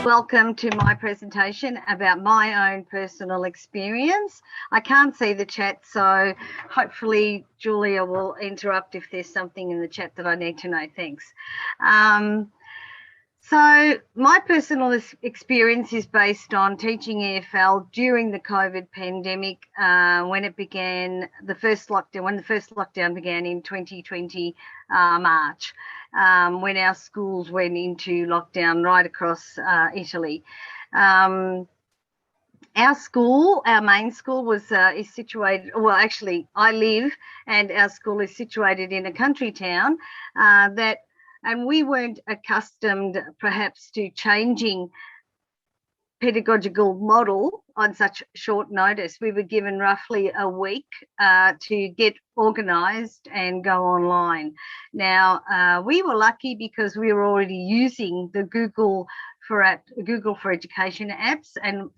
Welcome to my presentation about my own personal experience. I can't see the chat, so hopefully Julia will interrupt if there's something in the chat that I need to know. Thanks. So my personal experience is based on teaching EFL during the COVID pandemic when it began, when the first lockdown began in 2020 March, when our schools went into lockdown right across Italy. Our main school is situated, well, actually I live and our school is situated in a country town and we weren't accustomed perhaps to changing pedagogical model on such short notice. We were given roughly a week to get organised and go online. Now, we were lucky because we were already using the Google for Education apps, and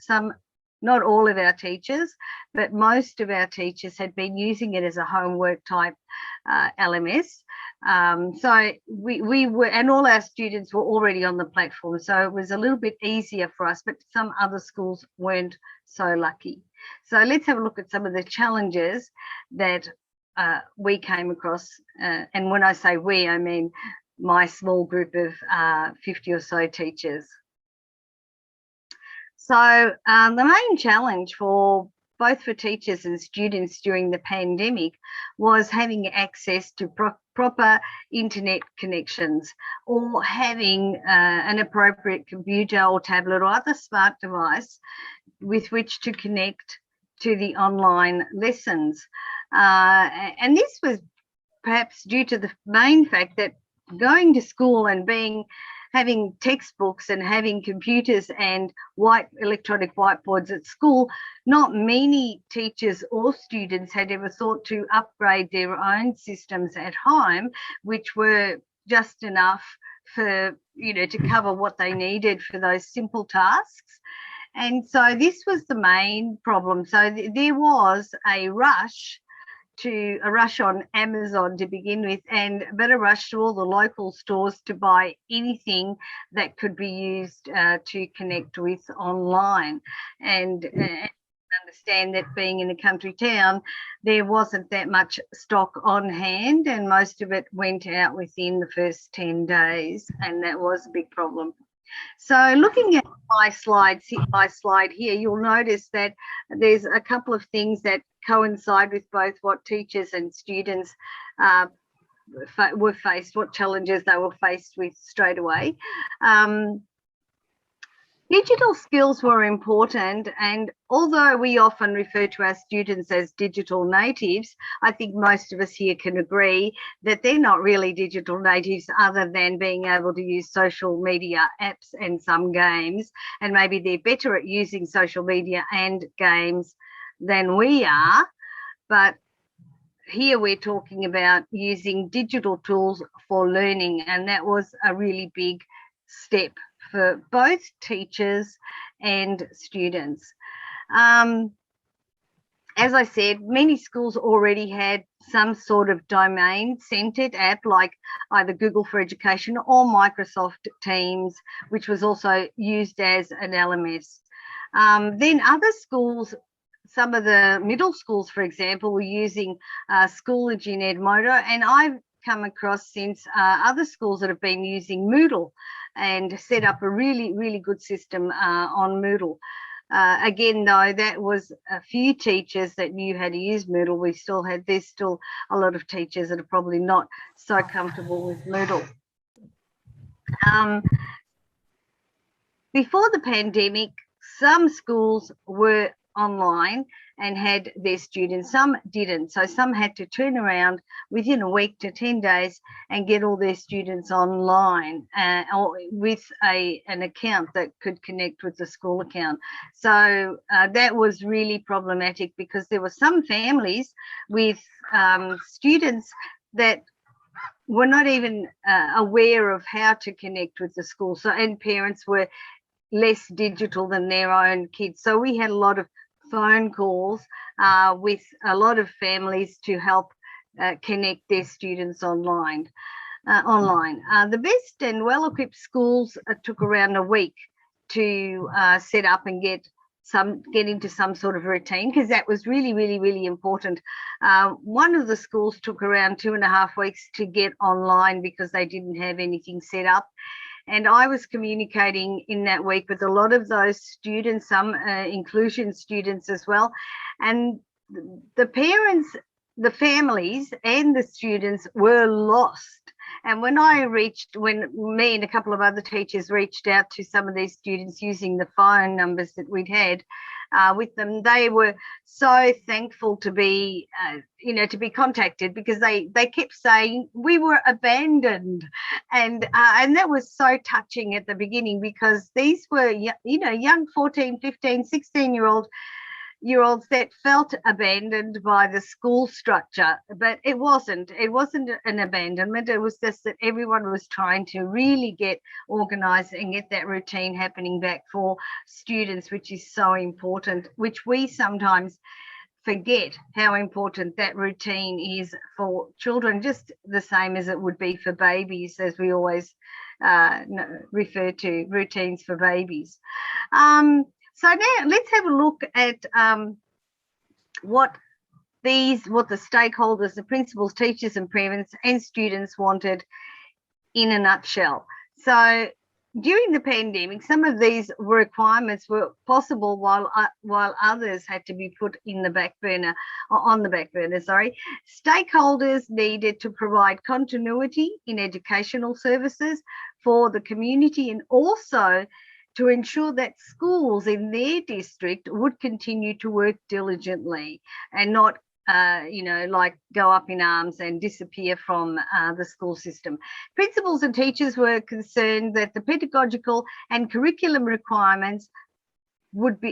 not all of our teachers, but most of our teachers had been using it as a homework type LMS. So we were, and all our students were already on the platform. So it was a little bit easier for us, but some other schools weren't so lucky. So let's have a look at some of the challenges that we came across. And when I say we, I mean my small group of 50 or so teachers. So the main challenge for both for teachers and students during the pandemic was having access to proper internet connections, or having an appropriate computer or tablet or other smart device with which to connect to the online lessons. And this was perhaps due to the main fact that going to school and having textbooks and having computers and electronic whiteboards at school, not many teachers or students had ever thought to upgrade their own systems at home, which were just enough for, to cover what they needed for those simple tasks. And so this was the main problem. So there was a rush on Amazon to begin with, but a rush to all the local stores to buy anything that could be used to connect with online. And understand that being in a country town, there wasn't that much stock on hand, and most of it went out within the first 10 days, and that was a big problem. So looking at my slide here, you'll notice that there's a couple of things that coincide with both what teachers and students what challenges they were faced with straight away. Digital skills were important, and although we often refer to our students as digital natives, I think most of us here can agree that they're not really digital natives other than being able to use social media apps and some games, and maybe they're better at using social media and games than we are. But here we're talking about using digital tools for learning, and that was a really big step for both teachers and students. As I said, many schools already had some sort of domain-centered app like either Google for Education or Microsoft Teams, which was also used as an LMS. Then other schools, some of the middle schools, for example, were using Schoolage in Edmodo, and I've come across since other schools that have been using Moodle and set up a really, really good system on Moodle. Again, though, that was a few teachers that knew how to use Moodle. There's still a lot of teachers that are probably not so comfortable with Moodle. Before the pandemic, some schools were online and had their students, some didn't. So some had to turn around within a week to 10 days and get all their students online or with an account that could connect with the school account. So that was really problematic because there were some families with students that were not even aware of how to connect with the school. So, and parents were less digital than their own kids. So we had a lot of phone calls with a lot of families to help connect their students online. The best and well-equipped schools took around a week to set up and get into some sort of routine, because that was really, really, really important. One of the schools took around 2.5 weeks to get online because they didn't have anything set up. And I was communicating in that week with a lot of those students, some inclusion students as well. And the parents, the families and the students were lost. And when me and a couple of other teachers reached out to some of these students using the phone numbers that we'd had with them, they were so thankful to be, to be contacted, because they kept saying we were abandoned, and that was so touching at the beginning, because these were, young 14, 15, 16-year-olds that felt abandoned by the school structure. But it wasn't an abandonment. It was just that everyone was trying to really get organised and get that routine happening back for students, which is so important, which we sometimes forget how important that routine is for children, just the same as it would be for babies, as we always refer to routines for babies. So now let's have a look at what the stakeholders, the principals, teachers and parents and students wanted in a nutshell. So during the pandemic, some of these requirements were possible while others had to be put on the back burner. Stakeholders needed to provide continuity in educational services for the community, and also to ensure that schools in their district would continue to work diligently and not, go up in arms and disappear from the school system. Principals and teachers were concerned that the pedagogical and curriculum requirements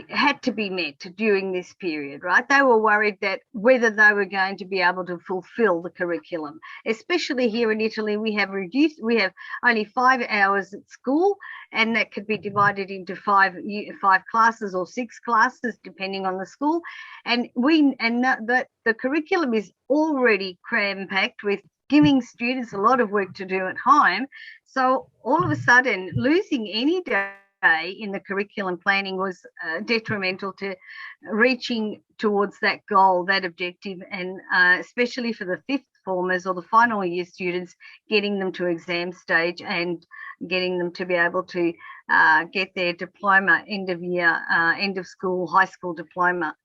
had to be met during this period, right? They were worried that whether they were going to be able to fulfill the curriculum. Especially here in Italy, we have only 5 hours at school, and that could be divided into five classes or 6 classes, depending on the school. And the curriculum is already cram-packed with giving students a lot of work to do at home. So all of a sudden, losing any day in the curriculum planning was detrimental to reaching towards that goal, that objective, and especially for the fifth formers or the final year students, getting them to exam stage and getting them to be able to get their diploma, end of school, high school diploma.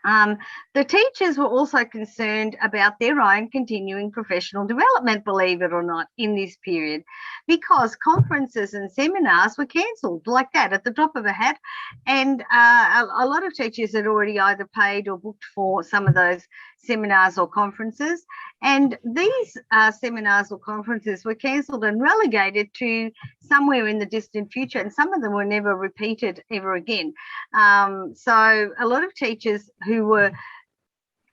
The teachers were also concerned about their own continuing professional development, believe it or not, in this period, because conferences and seminars were cancelled like that at the drop of a hat. And a lot of teachers had already either paid or booked for some of those seminars or conferences. And these seminars or conferences were cancelled and relegated to somewhere in the distant future, and some of them were never repeated ever again. So a lot of teachers who were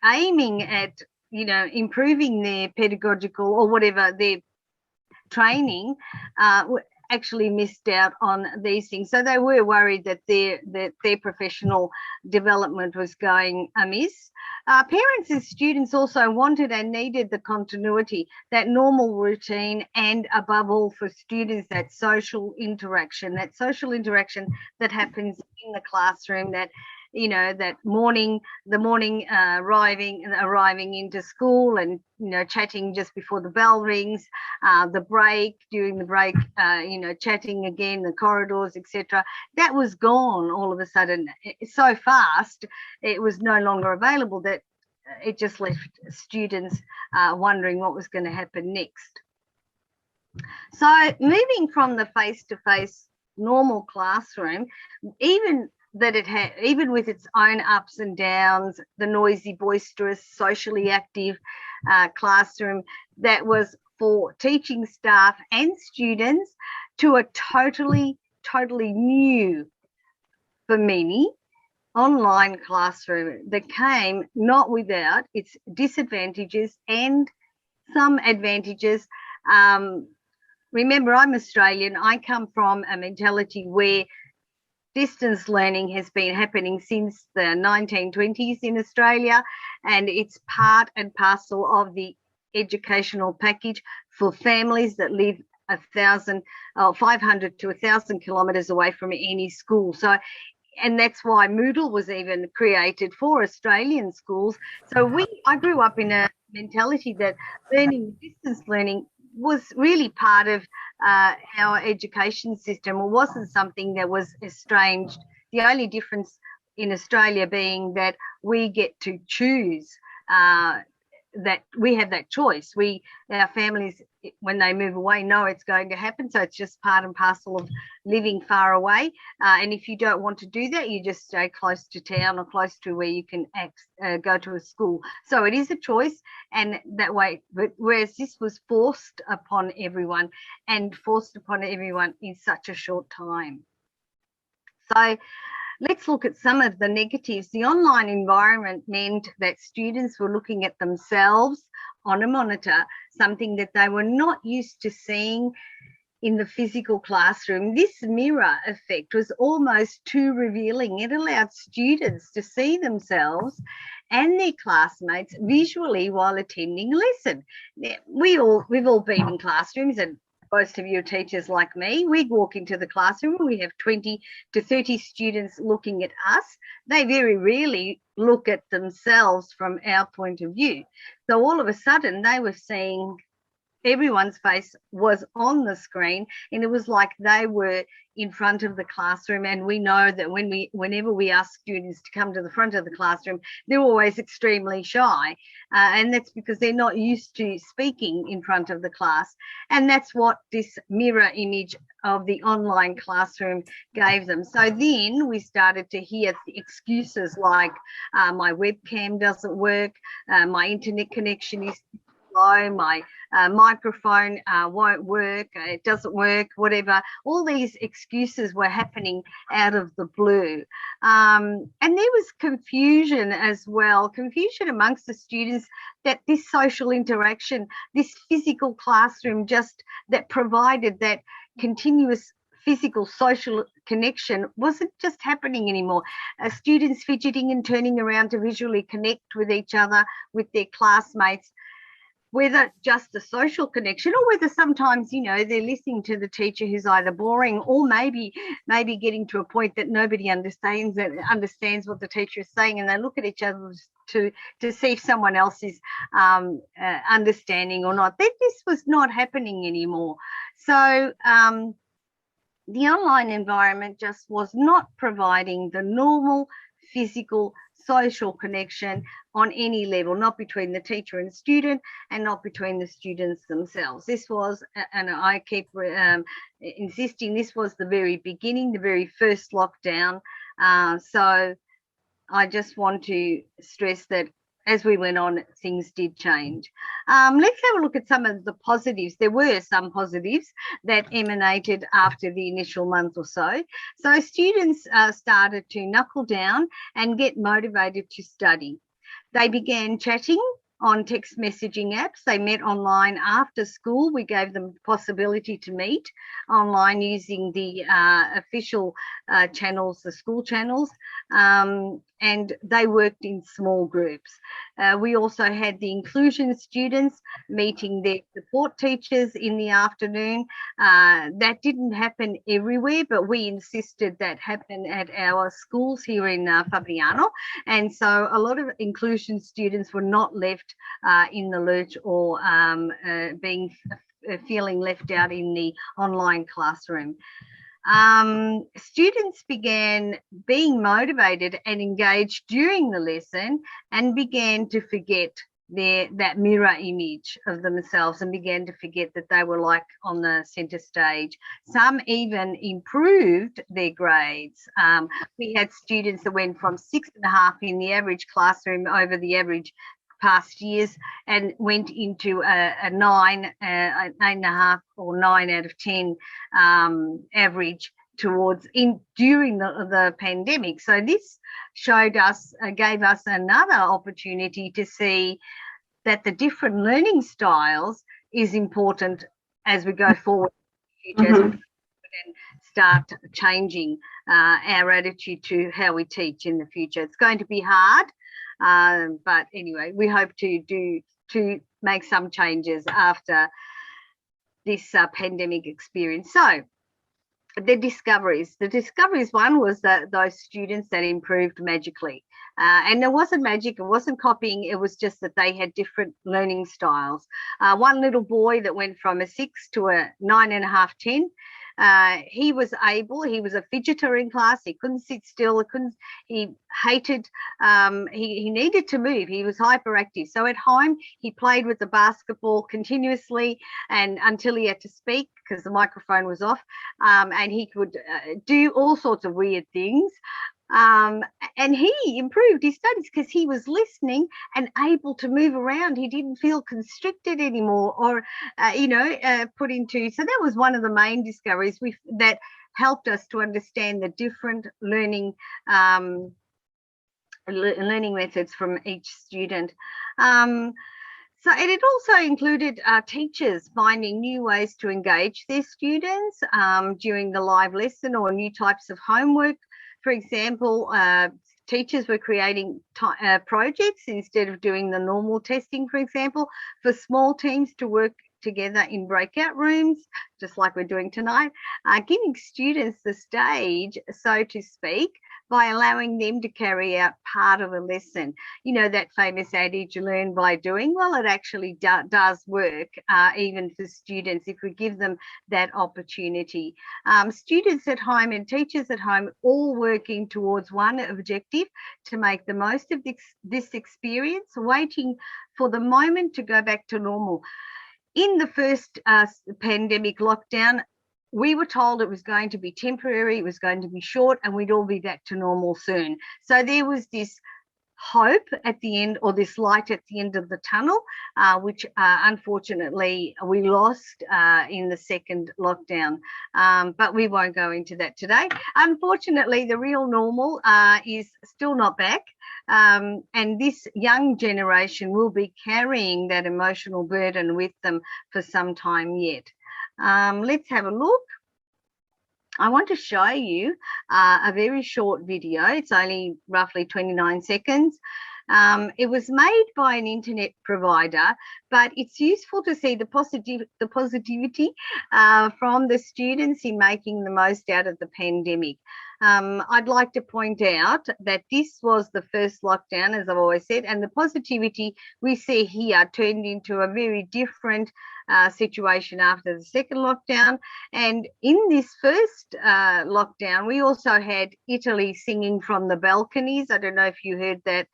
aiming at, improving their pedagogical or whatever their training actually missed out on these things. So they were worried that their professional development was going amiss. Parents and students also wanted and needed the continuity, that normal routine, and above all for students, that social interaction that happens in the classroom, that that the morning arriving into school and chatting just before the bell rings, during the break, chatting again, the corridors, etc. That was gone all of a sudden so fast. It was no longer available, that it just left students wondering what was going to happen next. So moving from the face-to-face normal classroom, even with its own ups and downs, the noisy, boisterous, socially active classroom that was for teaching staff and students, to a totally new, for many, online classroom that came not without its disadvantages and some advantages. Remember, I'm Australian. I come from a mentality where distance learning has been happening since the 1920s in Australia, and it's part and parcel of the educational package for families that live 500 to 1,000 kilometres away from any school. So, and that's why Moodle was even created for Australian schools. So I grew up in a mentality that distance learning was really part of our education system. It wasn't something that was estranged. The only difference in Australia being that we get to choose, that we have that choice. Our families, when they move away, know it's going to happen. So it's just part and parcel of living far away. And if you don't want to do that, you just stay close to town or close to where you can go to a school. So it is a choice, and that way. But whereas this was forced upon everyone, and forced upon everyone in such a short time. So let's look at some of the negatives. The online environment meant that students were looking at themselves on a monitor, something that they were not used to seeing in the physical classroom. This mirror effect was almost too revealing. It allowed students to see themselves and their classmates visually while attending a lesson. We've all been in classrooms, and most of you are teachers like me. We walk into the classroom and we have 20 to 30 students looking at us. They very rarely look at themselves from our point of view. So all of a sudden they were seeing everyone's face was on the screen, and it was like they were in front of the classroom. And we know that whenever we ask students to come to the front of the classroom, they're always extremely shy, and that's because they're not used to speaking in front of the class. And that's what this mirror image of the online classroom gave them. So then we started to hear excuses like, my webcam doesn't work, my internet connection is slow, my microphone won't work, it doesn't work, whatever. All these excuses were happening out of the blue. And there was confusion as well, confusion amongst the students that this social interaction, this physical classroom that provided that continuous physical social connection wasn't just happening anymore. Students fidgeting and turning around to visually connect with each other, with their classmates, whether just a social connection or whether sometimes, they're listening to the teacher who's either boring or maybe getting to a point that nobody understands what the teacher is saying, and they look at each other to see if someone else is understanding or not. This was not happening anymore. So the online environment just was not providing the normal physical social connection on any level, not between the teacher and student, and not between the students themselves. This was, and I keep insisting, this was the very beginning, the very first lockdown. So I just want to stress that as we went on, things did change. Let's have a look at some of the positives. There were some positives that emanated after the initial month or so. So students started to knuckle down and get motivated to study. They began chatting on text messaging apps. They met online after school. We gave them the possibility to meet online using the official channels, the school channels, and they worked in small groups. We also had the inclusion students meeting their support teachers in the afternoon. That didn't happen everywhere, but we insisted that happen at our schools here in Fabriano. And so a lot of inclusion students were not left in the lurch or feeling left out in the online classroom. Students began being motivated and engaged during the lesson and began to forget that mirror image of themselves and began to forget that they were like on the centre stage. Some even improved their grades. We had students that went from 6.5 in the average classroom over the average past years and went into a 9, 8.5 or 9 out of 10 average during the pandemic. So this gave us another opportunity to see that the different learning styles is important as we go forward in the future, and start changing our attitude to how we teach in the future. It's going to be hard, but anyway, we hope to make some changes after this pandemic experience. So the discoveries one was that those students that improved magically, and it wasn't magic, it wasn't copying, it was just that they had different learning styles. One little boy that went from a 6 to a 9.5, 10, he was a fidgeter in class. He couldn't sit still. He hated, he needed to move. He was hyperactive. So at home, he played with the basketball continuously and until he had to speak because the microphone was off, and he could do all sorts of weird things. And he improved his studies because he was listening and able to move around. He didn't feel constricted anymore or, put into. So that was one of the main discoveries that helped us to understand the different learning methods from each student. So it also included teachers finding new ways to engage their students during the live lesson or new types of homework. For example, teachers were creating projects instead of doing the normal testing, for example, for small teams to work together in breakout rooms, just like we're doing tonight, giving students the stage, so to speak, by allowing them to carry out part of a lesson. You know, that famous adage, learn by doing. Well, it actually does work, even for students, if we give them that opportunity. Students at home and teachers at home all working towards one objective, to make the most of this experience, waiting for the moment to go back to normal. In the first pandemic lockdown, we were told it was going to be temporary, it was going to be short, and we'd all be back to normal soon. So there was this hope at the end, or this light at the end of the tunnel, which unfortunately we lost in the second lockdown. But we won't go into that today. Unfortunately, the real normal is still not back. And this young generation will be carrying that emotional burden with them for some time yet. Let's have a look. I want to show you a very short video. It's only roughly 29 seconds. It was made by an internet provider, but it's useful to see the positivity from the students in making the most out of the pandemic. I'd like to point out that this was the first lockdown, as I've always said, and the positivity we see here turned into a very different situation after the second lockdown. And in this first lockdown, we also had Italy singing from the balconies. I don't know if you heard that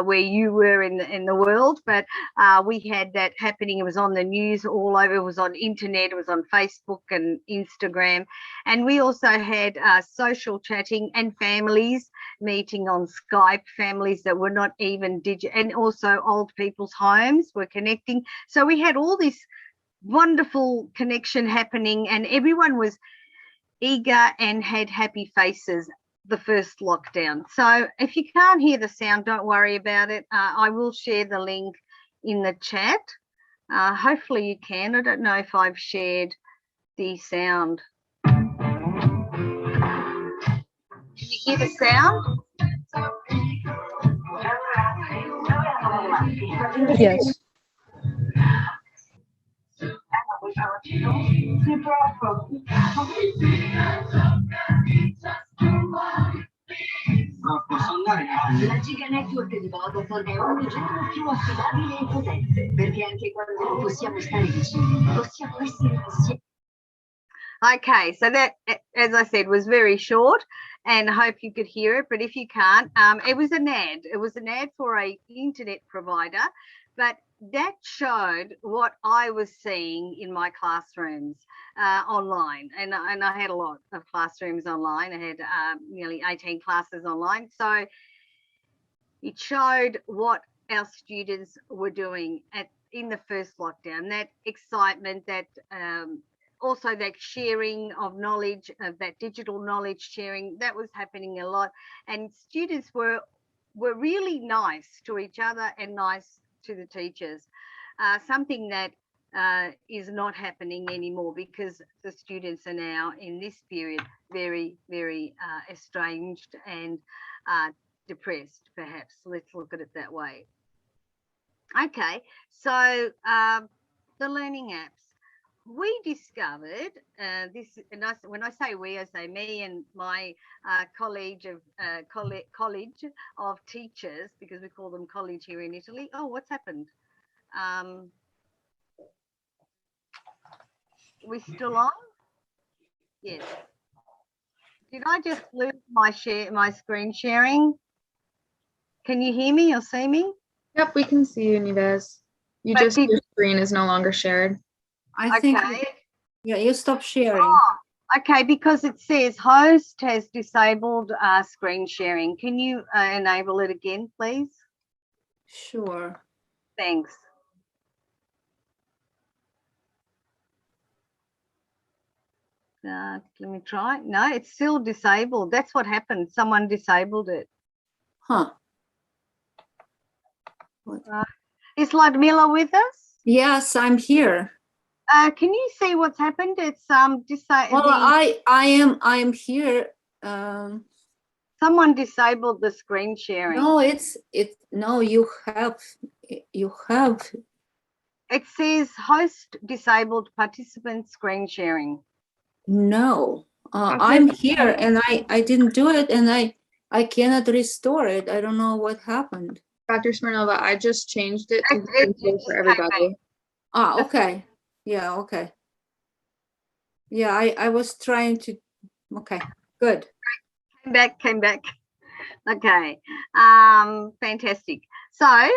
where you were in the world, but we had that happening. It was on the news all over. It was on internet. It was on Facebook and Instagram. And we also had social chatting and families meeting on Skype, families that were not even digital, and also old people's homes were connecting. So we had all this wonderful connection happening, and everyone was eager and had happy faces the first lockdown. So if you can't hear the sound, don't worry about it. I will share the link in the chat. Hopefully you can. I don't know if I've shared the sound. Can you hear the sound? Yes. La Giga Network di Vodafone è ogni giorno più affidabile e potente, perché anche quando non possiamo stare vicini, possiamo essere insieme. Okay, so that, as I said, was very short, and I hope you could hear it. But if you can't, it was an ad. It was an ad for an internet provider, but that showed what I was seeing in my classrooms online. And I had a lot of classrooms online. I had nearly 18 classes online. So it showed what our students were doing in the first lockdown, that excitement, that also that sharing of knowledge, of that digital knowledge sharing, that was happening a lot. And students were really nice to each other and nice to the teachers, something that is not happening anymore, because the students are now in this period very, very estranged and depressed, perhaps. Let's look at it that way. Okay, so the learning apps. we discovered this, and when I say we, I say me and my college of teachers, because we call them college here in Italy. Oh, what's happened? We still on? Yes. Did I just lose my screen sharing? Can you hear me or see me? Yep, we can see you, Nives. Your screen is no longer shared. I think, yeah, you stop sharing. Oh, okay, because it says host has disabled screen sharing. Can you enable it again, please? Sure. Thanks. Let me try. No, it's still disabled. That's what happened. Someone disabled it. Huh. Is Ludmilla with us? Yes, I'm here. Can you see what's happened? It's Well, I am here. Someone disabled the screen sharing. No, no, you have. It says host disabled participant screen sharing. No, I'm here and I didn't do it, and I cannot restore it. I don't know what happened. Dr. Smirnova, I just changed it to be for everybody. Ah, okay. Yeah, okay. Yeah, I was trying to, okay, good. Came back. Okay, fantastic. So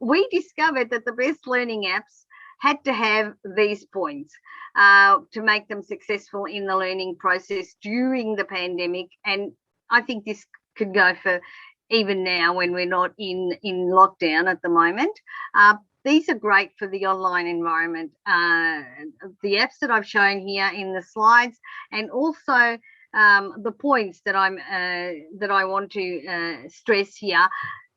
we discovered that the best learning apps had to have these points to make them successful in the learning process during the pandemic. And I think this could go for even now when we're not in lockdown at the moment. These are great for the online environment. The apps that I've shown here in the slides, and also the points that I want to stress here,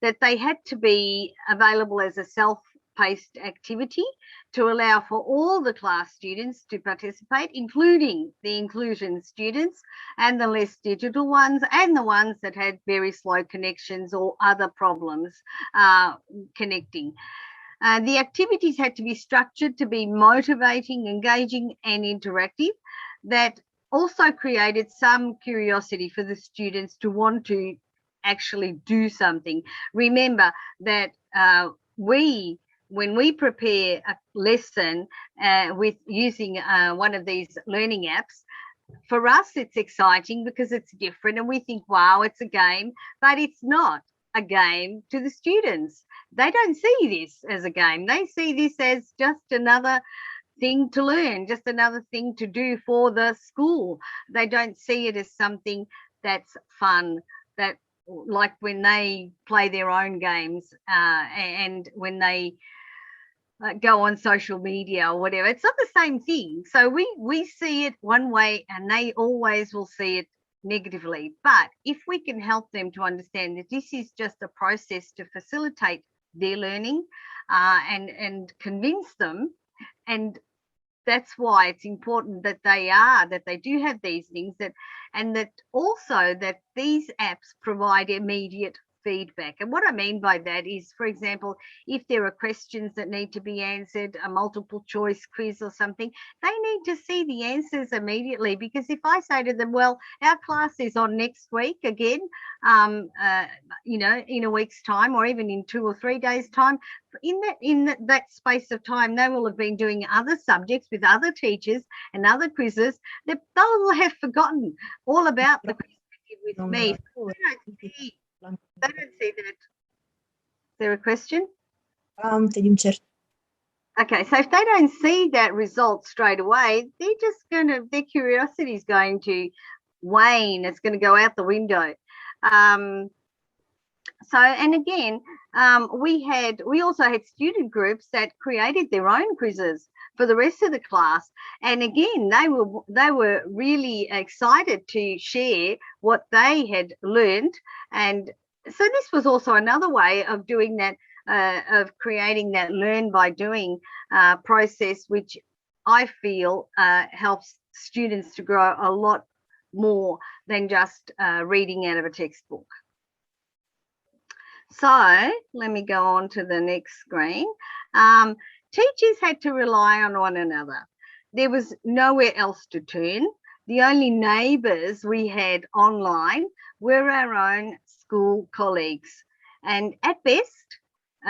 that they had to be available as a self-paced activity to allow for all the class students to participate, including the inclusion students and the less digital ones, and the ones that had very slow connections or other problems connecting. The activities had to be structured to be motivating, engaging, and interactive. That also created some curiosity for the students to want to actually do something. Remember that when we prepare a lesson with using one of these learning apps, for us it's exciting because it's different and we think, wow, it's a game, but it's not a game to the students. They don't see this as a game. They see this as just another thing to learn, just another thing to do for the school. They don't see it as something that's fun, that like when they play their own games and when they go on social media or whatever. It's not the same thing. So we see it one way and they always will see it negatively. But if we can help them to understand that this is just a process to facilitate their learning and convince them, and that's why it's important that they do have these things, and that also that these apps provide immediate feedback. And what I mean by that is, for example, if there are questions that need to be answered, a multiple choice quiz or something, they need to see the answers immediately. Because if I say to them, well, our class is on next week again, you know, in a week's time, or even in 2 or 3 days' time, in that space of time, they will have been doing other subjects with other teachers and other quizzes that they'll have forgotten all about the quiz they did with me. They don't see that. Is there a question? Okay, so if they don't see that result straight away, their curiosity is going to wane. It's going to go out the window. So, and again, we also had student groups that created their own quizzes for the rest of the class, and again, they were really excited to share what they had learned. And so this was also another way of doing that, of creating that learn by doing process, which I feel helps students to grow a lot more than just reading out of a textbook. So let me go on to the next screen. Teachers had to rely on one another. there was nowhere else to turn. The only neighbours we had online were our own school colleagues. And at best,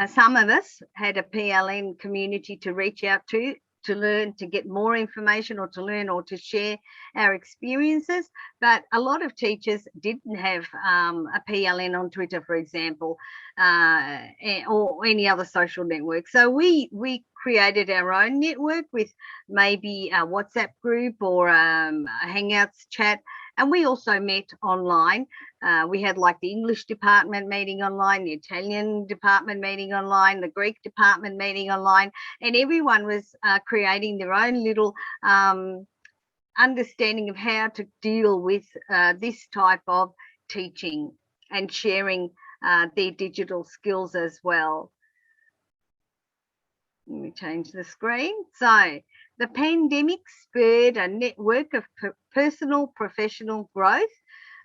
some of us had a PLN community to reach out to learn, to get more information, or to learn, or to share our experiences. But a lot of teachers didn't have a PLN on Twitter, for example, or any other social network. So we created our own network with maybe a WhatsApp group or a Hangouts chat. And we also met online. We had like the English department meeting online, the Italian department meeting online, the Greek department meeting online, and everyone was creating their own little understanding of how to deal with this type of teaching and sharing their digital skills as well. Let me change the screen. So the pandemic spurred a network of personal professional growth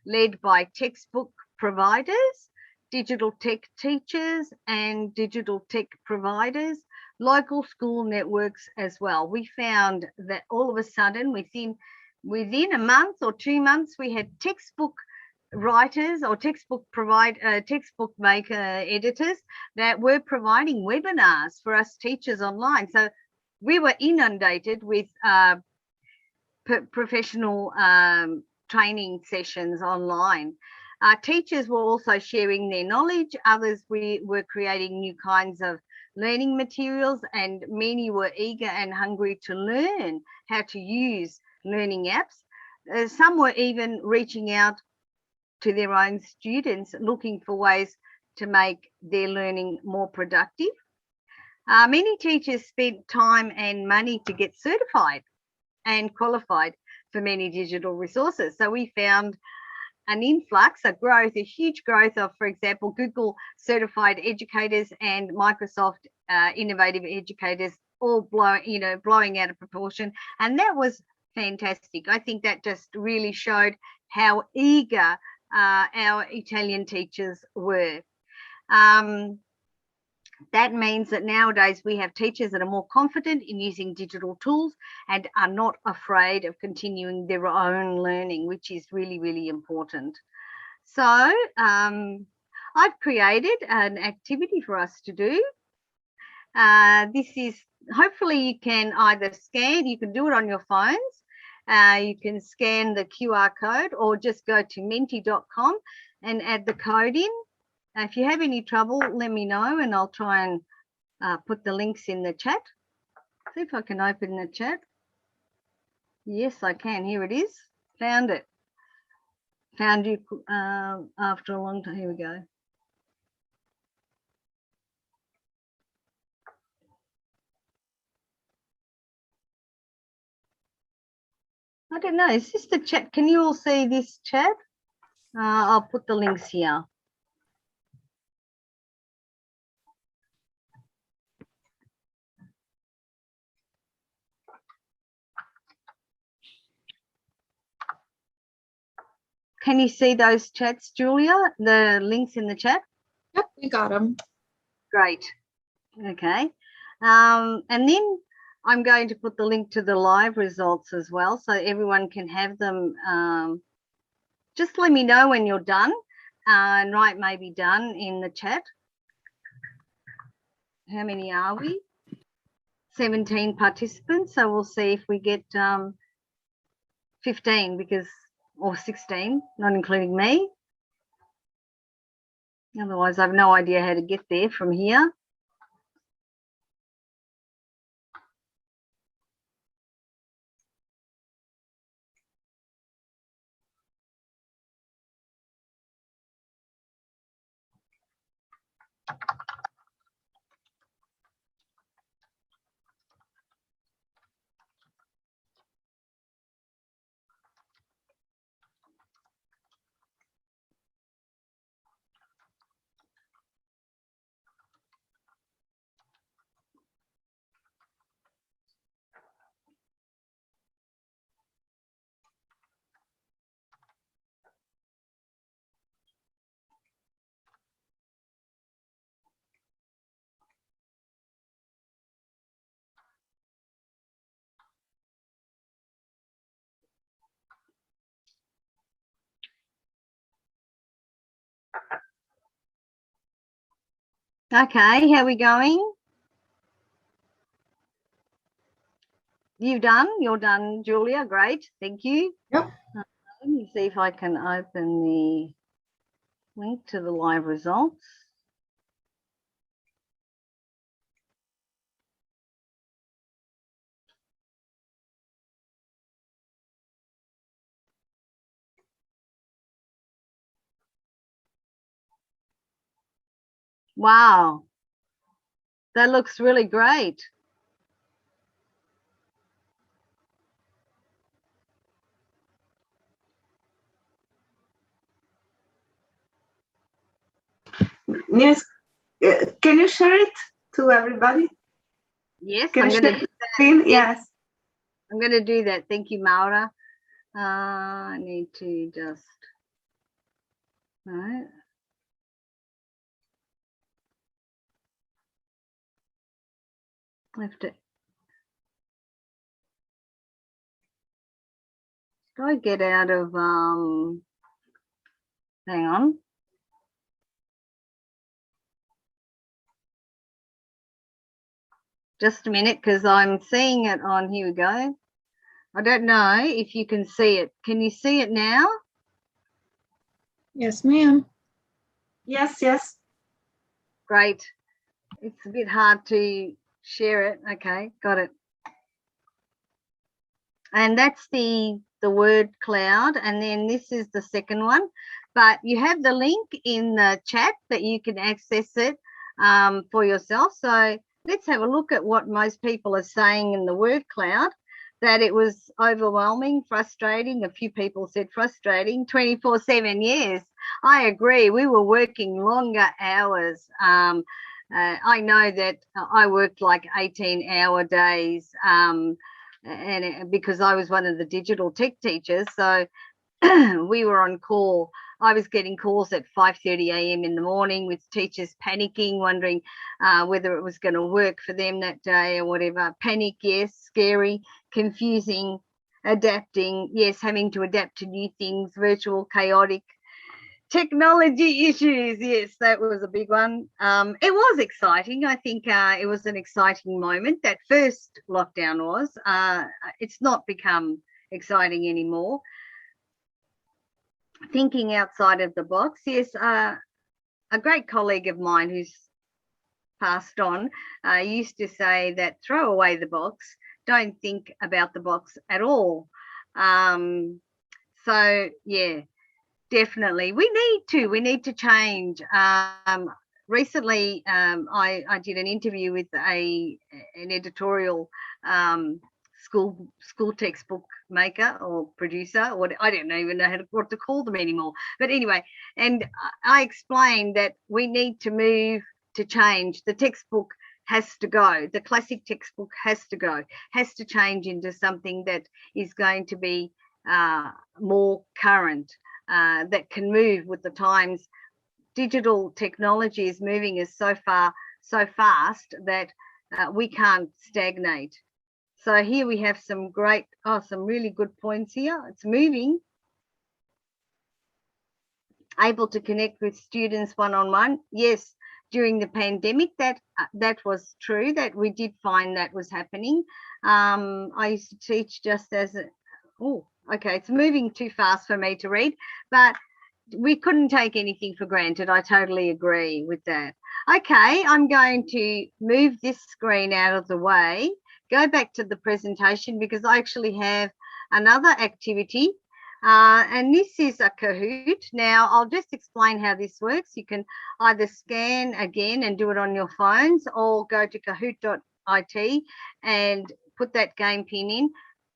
led by textbook providers, digital tech teachers and digital tech providers, local school networks as well. We found that all of a sudden within a month or 2 months, we had textbook writers or textbook maker editors that were providing webinars for us teachers online. So we were inundated with professional training sessions online. Teachers were also sharing their knowledge. Others were creating new kinds of learning materials, and many were eager and hungry to learn how to use learning apps. Some were even reaching out to their own students, looking for ways to make their learning more productive. Many teachers spent time and money to get certified and qualified for many digital resources. So we found an influx, a huge growth of, for example, Google certified educators and Microsoft innovative educators, all blowing out of proportion. And that was fantastic. I think that just really showed how eager our Italian teachers were. That means that nowadays we have teachers that are more confident in using digital tools and are not afraid of continuing their own learning, which is really, really important. So I've created an activity for us to do. This is, hopefully you can either scan, you can do it on your phones, you can scan the QR code or just go to menti.com and add the code in. If you have any trouble, let me know and I'll try and put the links in the chat. See if I can open the chat. Yes, I can. Here it is. Found it. Found you after a long time. Here we go. I don't know. Is this the chat? Can you all see this chat? I'll put the links here. Can you see those chats, Julia? The links in the chat? Yep, we got them. Great. Okay. And then I'm going to put the link to the live results as well, so everyone can have them. Just let me know when you're done and write maybe done in the chat. How many are we? 17 participants. So we'll see if we get 15 or 16, not including me. Otherwise, I have no idea how to get there from here. Okay, how are we going? You're done, Julia. Great, thank you. Yep. Let me see if I can open the link to the live results. Wow, that looks really great. Nives, can you share it to everybody? Yes, Can I'm you going share to. the screen? Yes. I'm going to do that. Thank you, Maura. I need to just. Right. I have to. Do I get out of? Hang on. Just a minute, because I'm seeing it on. Here we go. I don't know if you can see it. Can you see it now? Yes, ma'am. Yes, yes. Great. It's a bit hard to share it. Okay, got it. And that's the word cloud. And then this is the second one. But you have the link in the chat that you can access it for yourself. So let's have a look at what most people are saying in the word cloud. That it was overwhelming, frustrating. A few people said frustrating, 24/7. Yes, I agree. We were working longer hours. I know that I worked like 18-hour days, and because I was one of the digital tech teachers, so we were on call. I was getting calls at 5:30 a.m. in the morning with teachers panicking, wondering whether it was going to work for them that day or whatever. Panic, yes. Scary, confusing, adapting, yes. Having to adapt to new things, virtual, chaotic. Technology issues, yes, that was a big one. It was exciting. I think it was an exciting moment. That first lockdown was. It's not become exciting anymore. Thinking outside of the box, yes. A great colleague of mine who's passed on used to say that throw away the box, don't think about the box at all. So yeah, definitely we need to change. Recently I did an interview with an editorial school textbook maker or producer, or I don't even know what to call them anymore, but anyway, and I explained that we need to move to change. The textbook has to go. The classic textbook has to go, has to change into something that is going to be more current, that can move with the times. Digital technology is moving us so fast that we can't stagnate. So here we have some really good points here. It's moving. Able to connect with students one-on-one. Yes, during the pandemic, that was true, that we did find that was happening. I used to teach just as okay, it's moving too fast for me to read, but we couldn't take anything for granted. I totally agree with that. Okay, I'm going to move this screen out of the way, go back to the presentation, because I actually have another activity, and this is a Kahoot. Now, I'll just explain how this works. You can either scan again and do it on your phones, or go to kahoot.it and put that game pin in.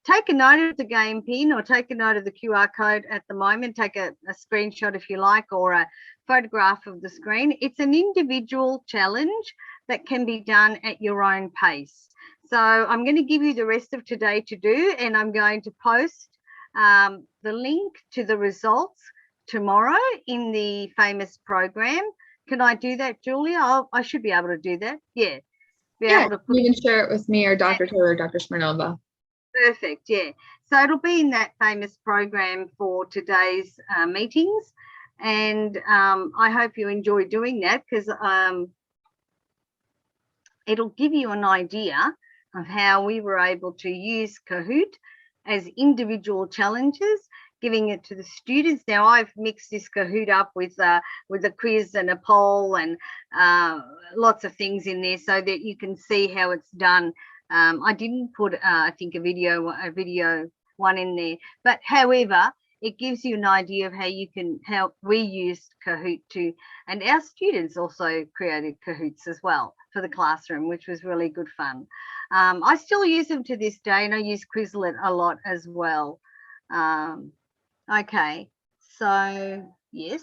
Take a note of the game pin, or take a note of the QR code at the moment. Take a screenshot if you like, or a photograph of the screen. It's an individual challenge that can be done at your own pace. So I'm going to give you the rest of today to do, and I'm going to post the link to the results tomorrow in the famous program. Can I do that, Julia? I should be able to do that. Yeah. Yeah, you can share it with me or Dr. Taylor or Dr. Smirnova. Perfect, yeah. So it'll be in that famous program for today's meetings, and I hope you enjoy doing that, because it'll give you an idea of how we were able to use Kahoot as individual challenges, giving it to the students. Now I've mixed this Kahoot up with a quiz and a poll and lots of things in there so that you can see how it's done. I didn't put I think a video one in there, but however, it gives you an idea of how we used Kahoot to, and our students also created Kahoots as well for the classroom, which was really good fun. I still use them to this day, and I use Quizlet a lot as well. Okay, so yes.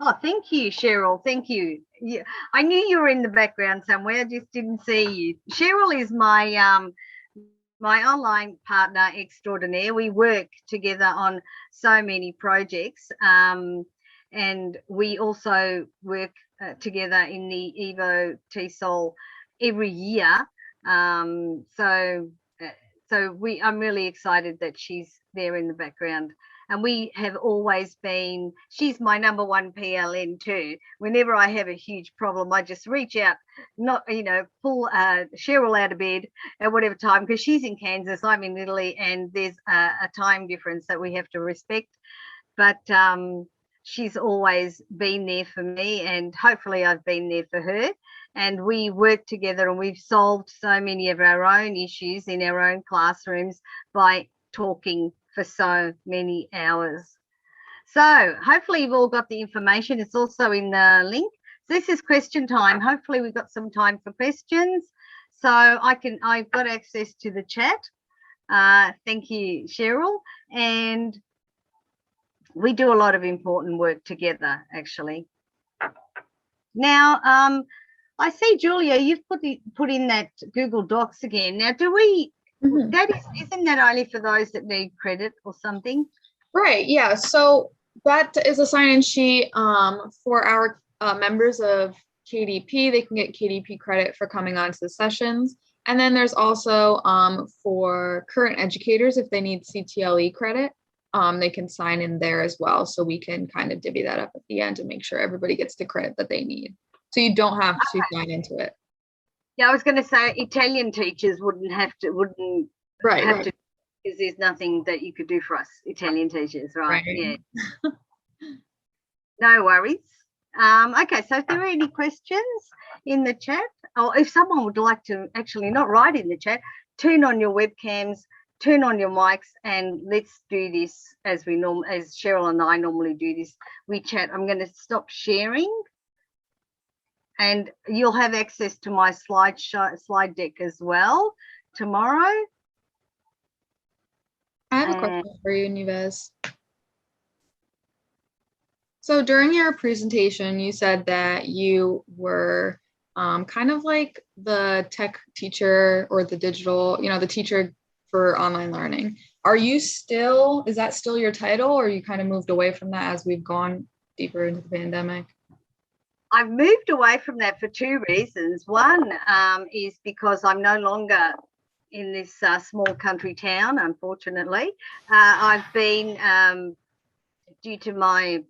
Oh, thank you, Cheryl. Thank you. Yeah, I knew you were in the background somewhere. I just didn't see you. Cheryl is my my online partner extraordinaire. We work together on so many projects, and we also work together in the Evo TESOL every year. So I'm really excited that she's there in the background. And we have always been, she's my number one PLN too. Whenever I have a huge problem, I just reach out, pull Cheryl out of bed at whatever time, because she's in Kansas, I'm in Italy, and there's a time difference that we have to respect. But she's always been there for me, and hopefully I've been there for her. And we work together, and we've solved so many of our own issues in our own classrooms by talking for so many hours. So hopefully you've all got the information. It's also in the link. So this is question time. Hopefully we've got some time for questions. So I've got access to the chat. Thank you, Cheryl. And we do a lot of important work together, actually. Now, I see, Julia, you've put in that Google Docs again. Now, do we, isn't that only for those that need credit or something? Right, yeah. So that is a sign-in sheet for our members of KDP. They can get KDP credit for coming onto the sessions. And then there's also for current educators, if they need CTLE credit, they can sign in there as well. So we can kind of divvy that up at the end and make sure everybody gets the credit that they need. So you don't have to sign into it. Yeah, I was going to say Italian teachers wouldn't have to, because there's nothing that you could do for us Italian teachers, right? Yeah. No worries. Okay, so if there are any questions in the chat, or if someone would like to actually not write in the chat, turn on your webcams, turn on your mics, and let's do this as Cheryl and I normally do this. We chat. I'm going to stop sharing. And you'll have access to my slide deck as well tomorrow. I have a question for you, Nives. So during your presentation, you said that you were kind of like the tech teacher or the digital, the teacher for online learning. Is that still your title, or you kind of moved away from that as we've gone deeper into the pandemic? I've moved away from that for two reasons. One is because I'm no longer in this small country town, unfortunately. I've been, due to my,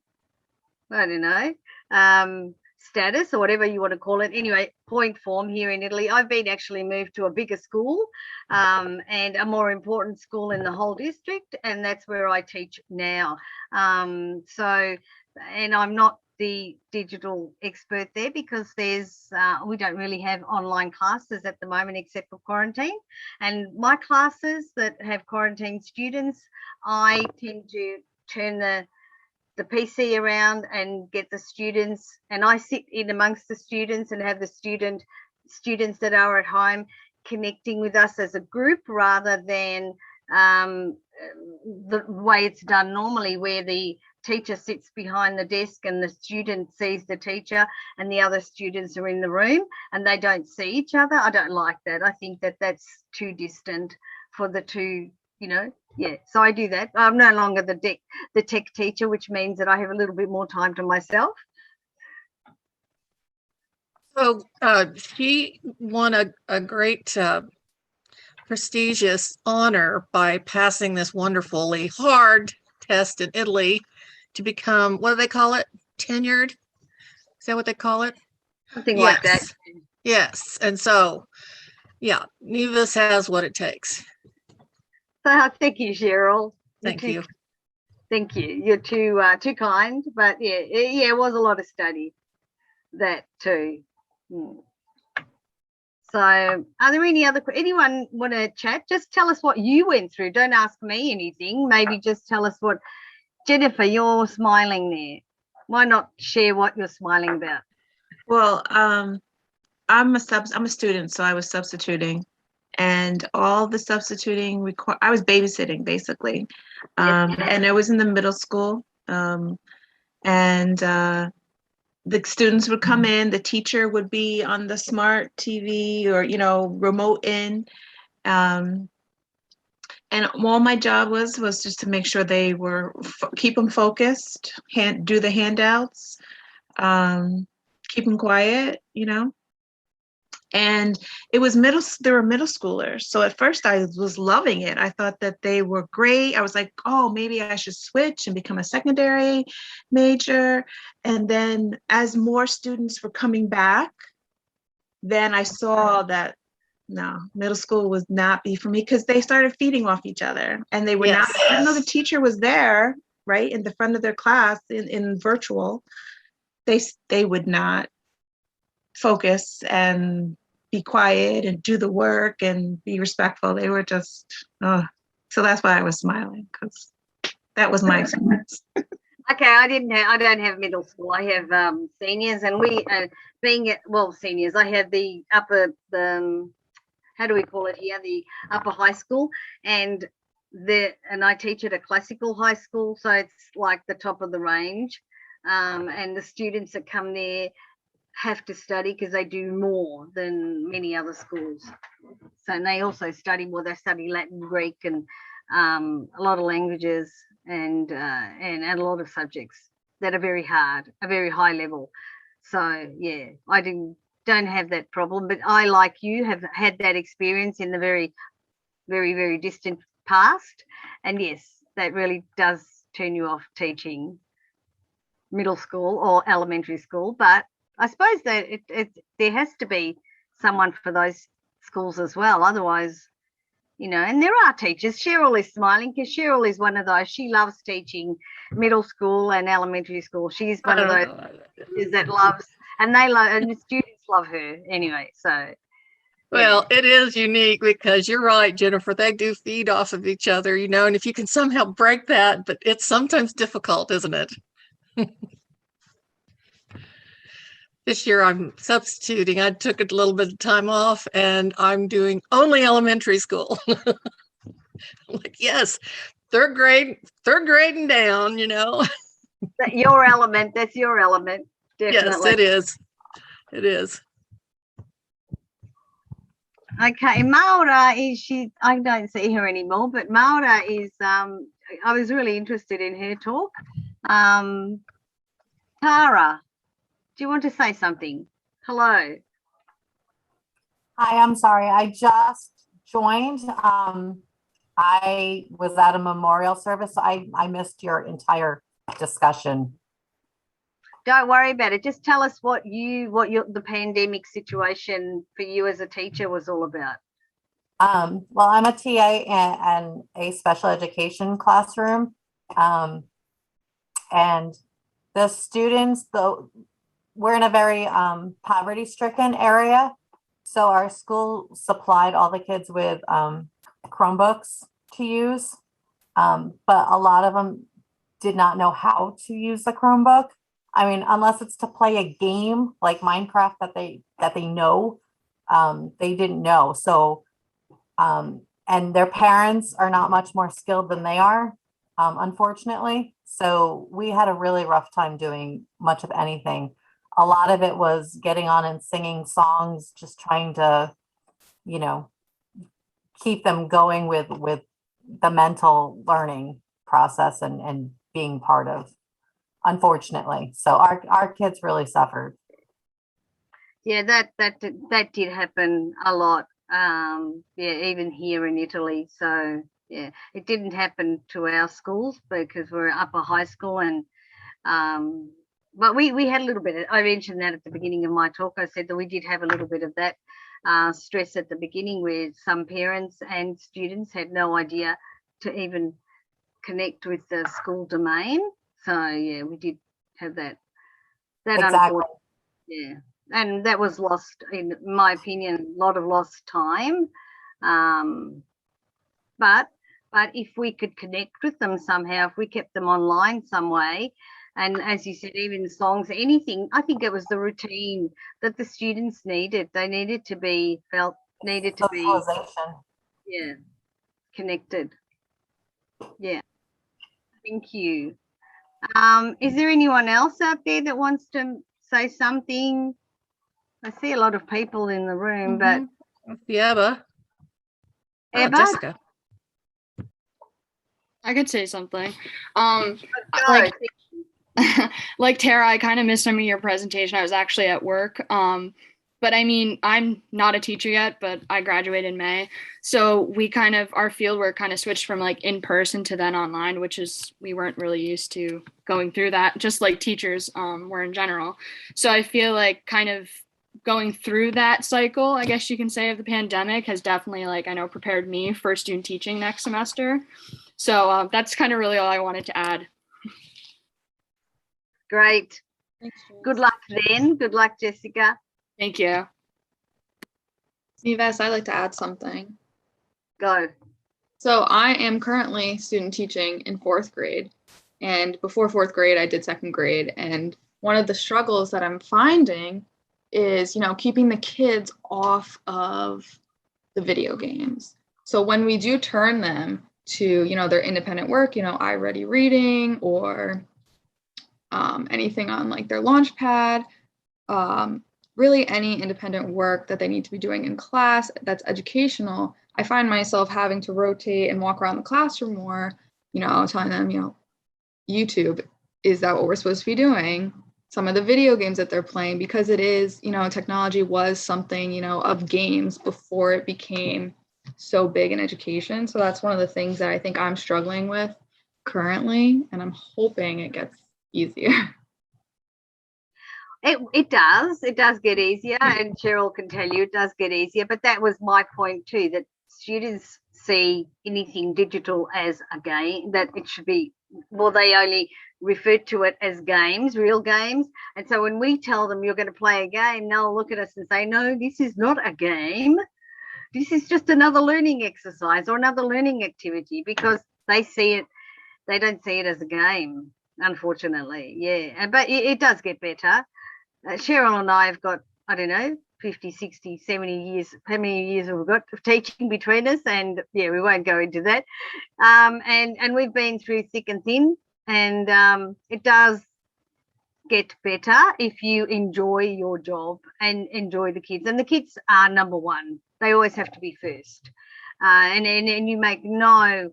status or whatever you want to call it, anyway, point form here in Italy, I've been actually moved to a bigger school and a more important school in the whole district, and that's where I teach now. And I'm not the digital expert there because we don't really have online classes at the moment except for quarantine. And my classes that have quarantine students, I tend to turn the PC around and get the students, and I sit in amongst the students and have the students that are at home connecting with us as a group, rather than the way it's done normally, where the teacher sits behind the desk and the student sees the teacher and the other students are in the room and they don't see each other. I don't like that. I think that that's too distant for the two, so I do that. I'm no longer the tech teacher, which means that I have a little bit more time to myself. So she won a great prestigious honor by passing this wonderfully hard test in Italy to become, what do they call it? Tenured? Is that what they call it? Something like that. Yes. And so, yeah, Nives has what it takes. So thank you, Cheryl. Thank you. Thank you. You're too kind, but yeah, it was a lot of study, that too. So are there anyone want to chat? Just tell us what you went through. Don't ask me anything. Maybe just tell us what, Jennifer, you're smiling there. Why not share what you're smiling about? Well, I'm a student, so I was substituting, and all the substituting I was babysitting basically, and it was in the middle school, and the students would come in, the teacher would be on the smart TV or remote in, and all my job was just to make sure they were keep them focused, do the handouts, keep them quiet, and they were middle schoolers. So at first I was loving it. I thought that they were great. I was like, oh, maybe I should switch and become a secondary major. And then as more students were coming back, then I saw that no, middle school would not be for me, because they started feeding off each other, and they were not, even though the teacher was there, right, in the front of their class in virtual, they would not focus and be quiet and do the work and be respectful. They were just, so that's why I was smiling, because that was my experience. Okay, I don't have middle school. I have seniors, and we seniors. I have the upper, how do we call it here? The upper high school, and I teach at a classical high school, so it's like the top of the range. And the students that come there have to study because they do more than many other schools. So they also study they study Latin, Greek, and a lot of languages, and a lot of subjects that are very hard, a very high level. So yeah, I don't have that problem, but I, like you, have had that experience in the very, very, very distant past. And yes, that really does turn you off teaching middle school or elementary school. But I suppose that there has to be someone for those schools as well. Otherwise, and there are teachers. Cheryl is smiling because Cheryl is one of those. She loves teaching middle school and elementary school. She's one of those that loves, and and the students love her anyway. So, well, it is unique because you're right, Jennifer. They do feed off of each other, and if you can somehow break that, but it's sometimes difficult, isn't it? This year I'm substituting. I took a little bit of time off, and I'm doing only elementary school. Like, yes, third grade and down, Your element, that's your element. Definitely. Yes, it is. It is. Okay, Maura I don't see her anymore, but Maura is, I was really interested in her talk. Tara, do you want to say something? Hello. Hi, I'm sorry. I just joined. I was at a memorial service. I missed your entire discussion. Don't worry about it. Just tell us what the pandemic situation for you as a teacher was all about. Well, I'm a TA and a special education classroom. And the students, though, we're in a very poverty-stricken area. So our school supplied all the kids with Chromebooks to use, but a lot of them did not know how to use the Chromebook. I mean, unless it's to play a game like Minecraft that they know, they didn't know. So, and their parents are not much more skilled than they are, unfortunately. So we had a really rough time doing much of anything. A lot of it was getting on and singing songs, just trying to, keep them going with the mental learning process and being part of, unfortunately. So our kids really suffered. Yeah, that did happen a lot. Even here in Italy. So yeah, it didn't happen to our schools because we're upper high school, and but we had a little bit I mentioned that at the beginning of my talk. I said that we did have a little bit of that stress at the beginning, where some parents and students had no idea to even connect with the school domain. So yeah, we did have that Exactly. yeah, and that was lost, in my opinion, a lot of lost time. But if we could connect with them somehow, if we kept them online some way, and as you said, even songs, anything, I think it was the routine that the students needed. They needed to be needed to be, Socialization. yeah, connected. Yeah, thank you. Is there anyone else out there that wants to say something? I see a lot of people in the room, but Ebba. Oh, Ebba? Jessica. I could say something. Go. Like Tara, I kind of missed some of your presentation. I was actually at work. But I mean, I'm not a teacher yet, but I graduated in May. So we our fieldwork kind of switched from like in person to then online, which is, we weren't really used to going through that, just like teachers were in general. So I feel like kind of going through that cycle, I guess you can say, of the pandemic has definitely, like, I know, prepared me for student teaching next semester. So that's kind of really all I wanted to add. Great. Thanks, Good luck then. Good luck, Jessica. Thank you. Nives, I'd like to add something. Go. So I am currently student teaching in 4th grade. And before 4th grade, I did 2nd grade. And one of the struggles that I'm finding is, keeping the kids off of the video games. So when we do turn them to, their independent work, iReady reading or anything on like their Launchpad, really any independent work that they need to be doing in class that's educational, I find myself having to rotate and walk around the classroom more, telling them, YouTube, is that what we're supposed to be doing? Some of the video games that they're playing, because it is, technology was something, of games before it became so big in education. So that's one of the things that I think I'm struggling with currently, and I'm hoping it gets easier. It does get easier, and Cheryl can tell you it does get easier, but that was my point too, that students see anything digital as a game, that it should be, well, they only refer to it as games, real games. And so when we tell them you're going to play a game, they'll look at us and say, no, this is not a game. This is just another learning exercise or another learning activity, because they don't see it as a game, unfortunately. Yeah, but it does get better. Cheryl and I have got, I don't know, 50, 60, 70 years. How many years have we got of teaching between us? And yeah, we won't go into that. And we've been through thick and thin, and it does get better if you enjoy your job and enjoy the kids. And the kids are number one. They always have to be first. And you make no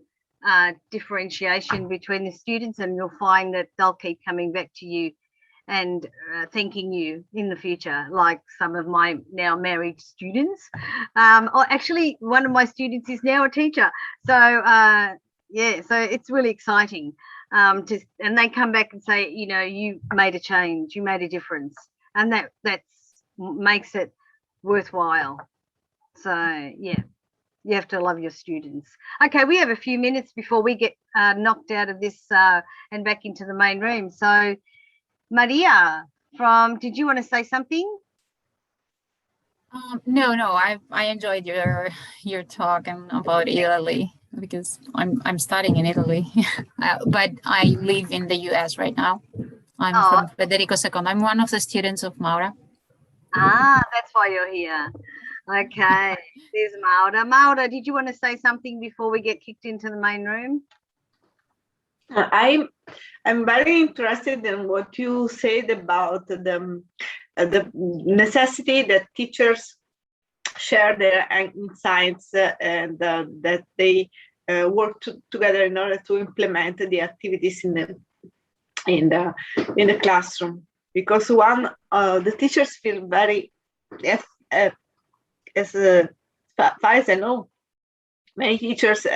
differentiation between the students, and you'll find that they'll keep coming back to you and thanking you in the future, like some of my now married students. Or actually, one of my students is now a teacher. So yeah, so it's really exciting. And they come back and say, you made a change, you made a difference, and that makes it worthwhile. So yeah, you have to love your students. Okay, we have a few minutes before we get knocked out of this and back into the main room. So Maria, did you want to say something? No, I enjoyed your talk and about Italy, because I'm studying in Italy, but I live in the US right now. I'm from Federico II. I'm one of the students of Maura. That's why you're here. Okay, there's Maura. Maura, did you want to say something before we get kicked into the main room? I'm very interested in what you said about the necessity that teachers share their insights and that they work together in order to implement the activities in the classroom. Because the teachers feel very, as far as I know, many teachers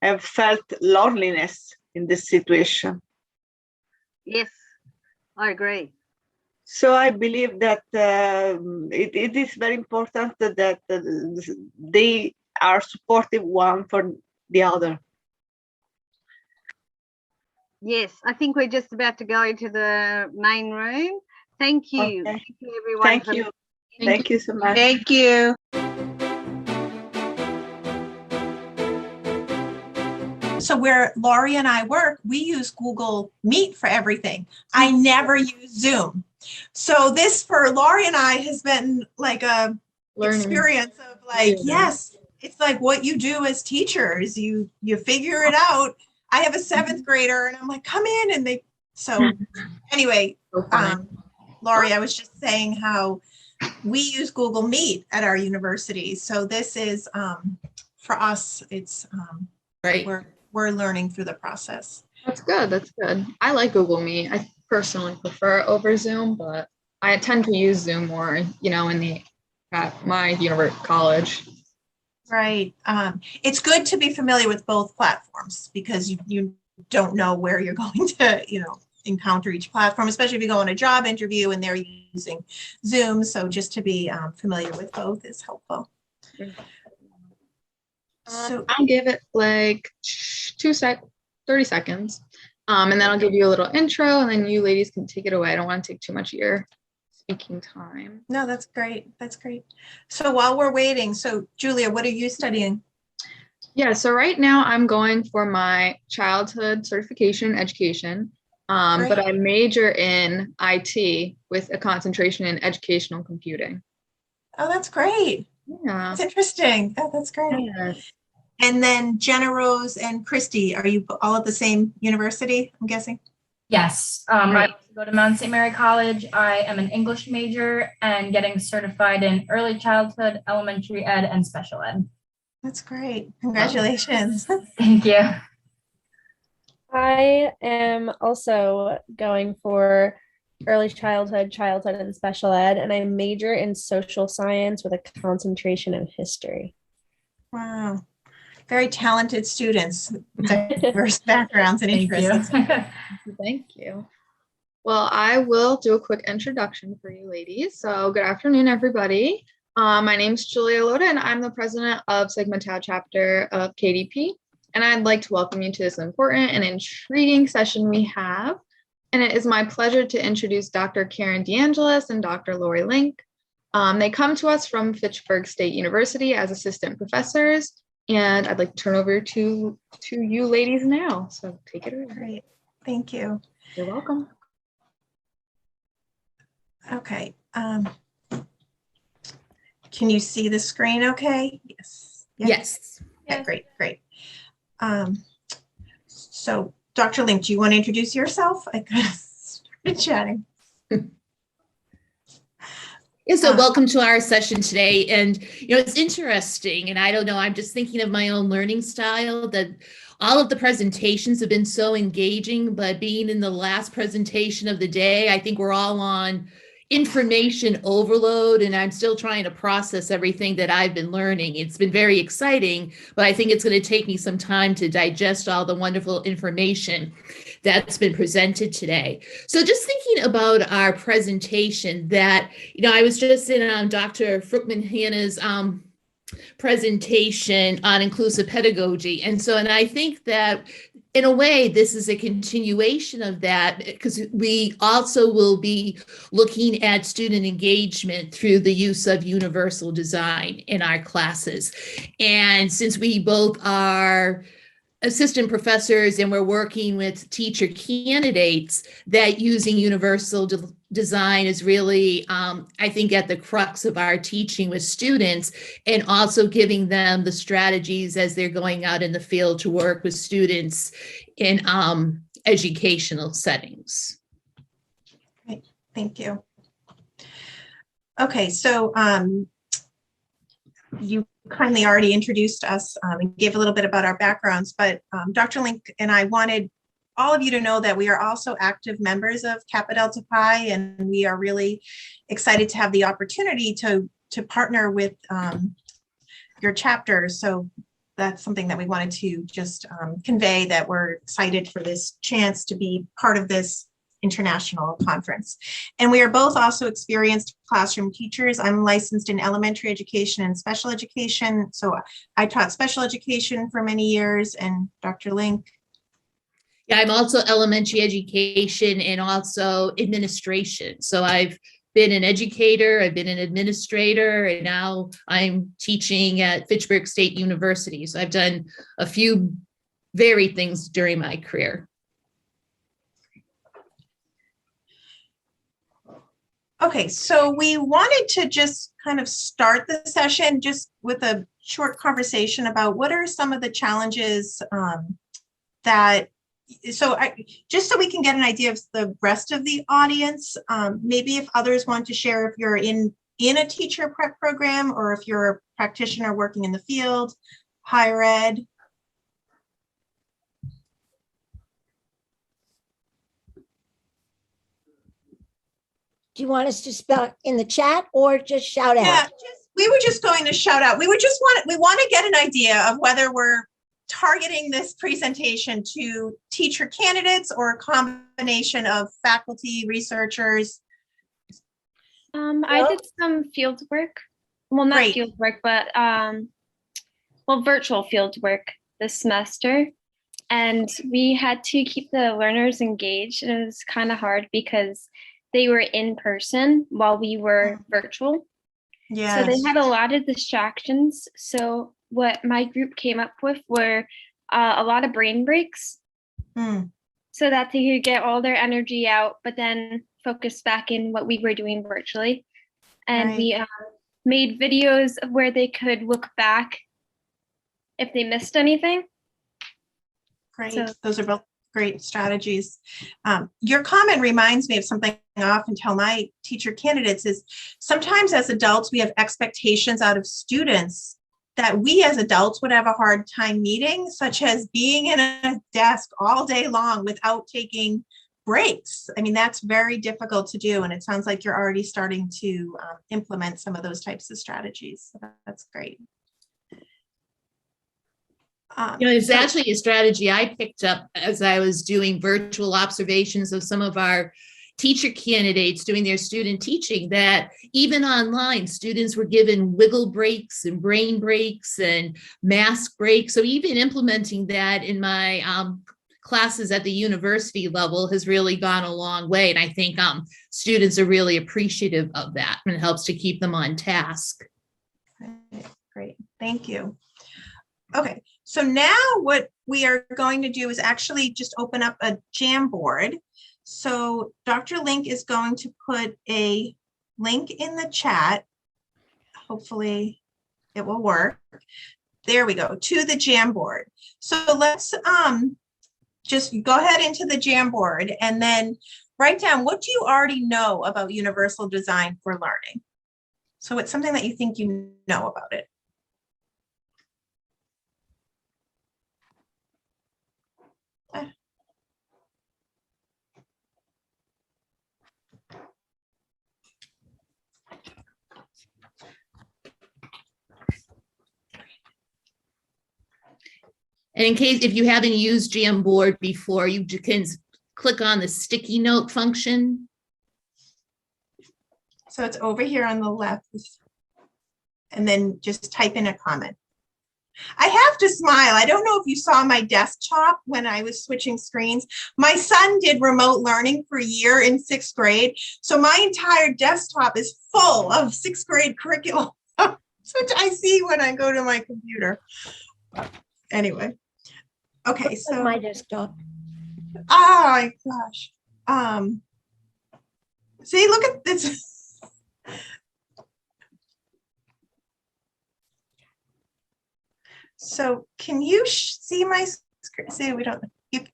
have felt loneliness in this situation. Yes, I agree. So I believe that it is very important that they are supportive one for the other. Yes, I think we're just about to go into the main room. Thank you. Okay. Thank you, everyone. Thank you. Thank you so much. Thank you. So where Laurie and I work, we use Google Meet for everything. I never use Zoom. So this for Laurie and I has been like a experience of like, yes, it's like what you do as teachers. You figure it out. I have a 7th grader and I'm like, come in. And so anyway, Laurie, I was just saying how we use Google Meet at our university. So this is, for us, it's Right. we're learning through the process. That's good. That's good. I like Google Meet. I personally prefer it over Zoom, but I tend to use Zoom more, at my college. Right. It's good to be familiar with both platforms because you don't know where you're going to, encounter each platform, especially if you go on a job interview and they're using Zoom. So just to be familiar with both is helpful. So I'll give it like 30 seconds. And then I'll give you a little intro and then you ladies can take it away. I don't want to take too much of your speaking time. No, that's great. That's great. So while we're waiting, so Julia, what are you studying? Yeah, so right now I'm going for my childhood certification in education, but I major in IT with a concentration in educational computing. Oh, that's great. Yeah. That's interesting. Oh, that's great. Yes. And then Jenna Rose and Christy, are you all at the same university, I'm guessing? Yes. I go to Mount St. Mary College. I am an English major and getting certified in early childhood, elementary ed, and special ed. That's great. Congratulations. Thank you. I am also going for early childhood, and special ed, and I major in social science with a concentration in history. Wow. Very talented students, diverse backgrounds and interests. Thank you. Well, I will do a quick introduction for you ladies. So good afternoon, everybody. My name is Julia Loda, and I'm the president of Sigma Tau chapter of KDP. And I'd like to welcome you to this important and intriguing session we have. And it is my pleasure to introduce Dr. Karen DeAngelis and Dr. Laurie Link. They come to us from Fitchburg State University as assistant professors. And I'd like to turn over to you ladies now. So take it away. Great. Thank you. You're welcome. Okay. Can you see the screen okay? Yes. Yes. Yeah, great. So Dr. Link, do you want to introduce yourself? I kind of started chatting. Yeah, so welcome to our session today. And, it's interesting. And I don't know, I'm just thinking of my own learning style that all of the presentations have been so engaging, but being in the last presentation of the day, I think we're all on information overload and I'm still trying to process everything that I've been learning. It's been very exciting, but I think it's going to take me some time to digest all the wonderful information that's been presented today. So just thinking about our presentation that, I was just in Dr. Fruchtman-Hanna's presentation on inclusive pedagogy. And I think that in a way, this is a continuation of that because we also will be looking at student engagement through the use of universal design in our classes. And since we both are assistant professors and we're working with teacher candidates, that using universal design is really, I think, at the crux of our teaching with students and also giving them the strategies as they're going out in the field to work with students in educational settings. Great, thank you. Okay, so you kindly already introduced us and gave a little bit about our backgrounds, but Dr. Link and I wanted all of you to know that we are also active members of Kappa Delta Pi, and we are really excited to have the opportunity to partner with your chapters. So that's something that we wanted to just convey, that we're excited for this chance to be part of this international conference. And we are both also experienced classroom teachers. I'm licensed in elementary education and special education. So I taught special education for many years, and Dr. Link. Yeah, I'm also elementary education and also administration. So I've been an educator, I've been an administrator, and now I'm teaching at Fitchburg State University. So I've done a few varied things during my career. Okay, so we wanted to just kind of start the session just with a short conversation about what are some of the challenges just so we can get an idea of the rest of the audience, maybe if others want to share if you're in a teacher prep program or if you're a practitioner working in the field, higher ed. Do you want us to spell in the chat or just shout out? Yeah, we were just going to shout out. We want to get an idea of whether we're targeting this presentation to teacher candidates or a combination of faculty, researchers. I did some field work. Well, not Great. field work, but virtual field work this semester. And we had to keep the learners engaged, and it was kind of hard because they were in person while we were virtual. Yeah. So they had a lot of distractions. So what my group came up with were a lot of brain breaks so that they could get all their energy out, but then focus back in what we were doing virtually. And we made videos of where they could look back if they missed anything. Great. So, those are both great strategies. Your comment reminds me of something I often tell my teacher candidates is sometimes as adults, we have expectations out of students that we as adults would have a hard time meeting, such as being in a desk all day long without taking breaks. I mean, that's very difficult to do. And it sounds like you're already starting to implement some of those types of strategies. So that's great. It's actually a strategy I picked up as I was doing virtual observations of some of our teacher candidates doing their student teaching, that even online students were given wiggle breaks and brain breaks and mask breaks. So even implementing that in my classes at the university level has really gone a long way. And I think students are really appreciative of that, and it helps to keep them on task. Great, thank you. Okay, so now what we are going to do is actually just open up a Jamboard. So Dr. Link is going to put a link in the chat. Hopefully it will work. There we go, to the Jamboard. So let's just go ahead into the Jamboard and then write down what do you already know about universal design for learning. So it's something that you think you know about it. And in case, if you haven't used Jamboard before, you can click on the sticky note function. So it's over here on the left, and then just type in a comment. I have to smile. I don't know if you saw my desktop when I was switching screens. My son did remote learning for a year in 6th grade. So my entire desktop is full of 6th grade curriculum, which I see when I go to my computer. Anyway. Okay, so my desktop. Oh my gosh. See, look at this. So can you see my screen? See, we don't.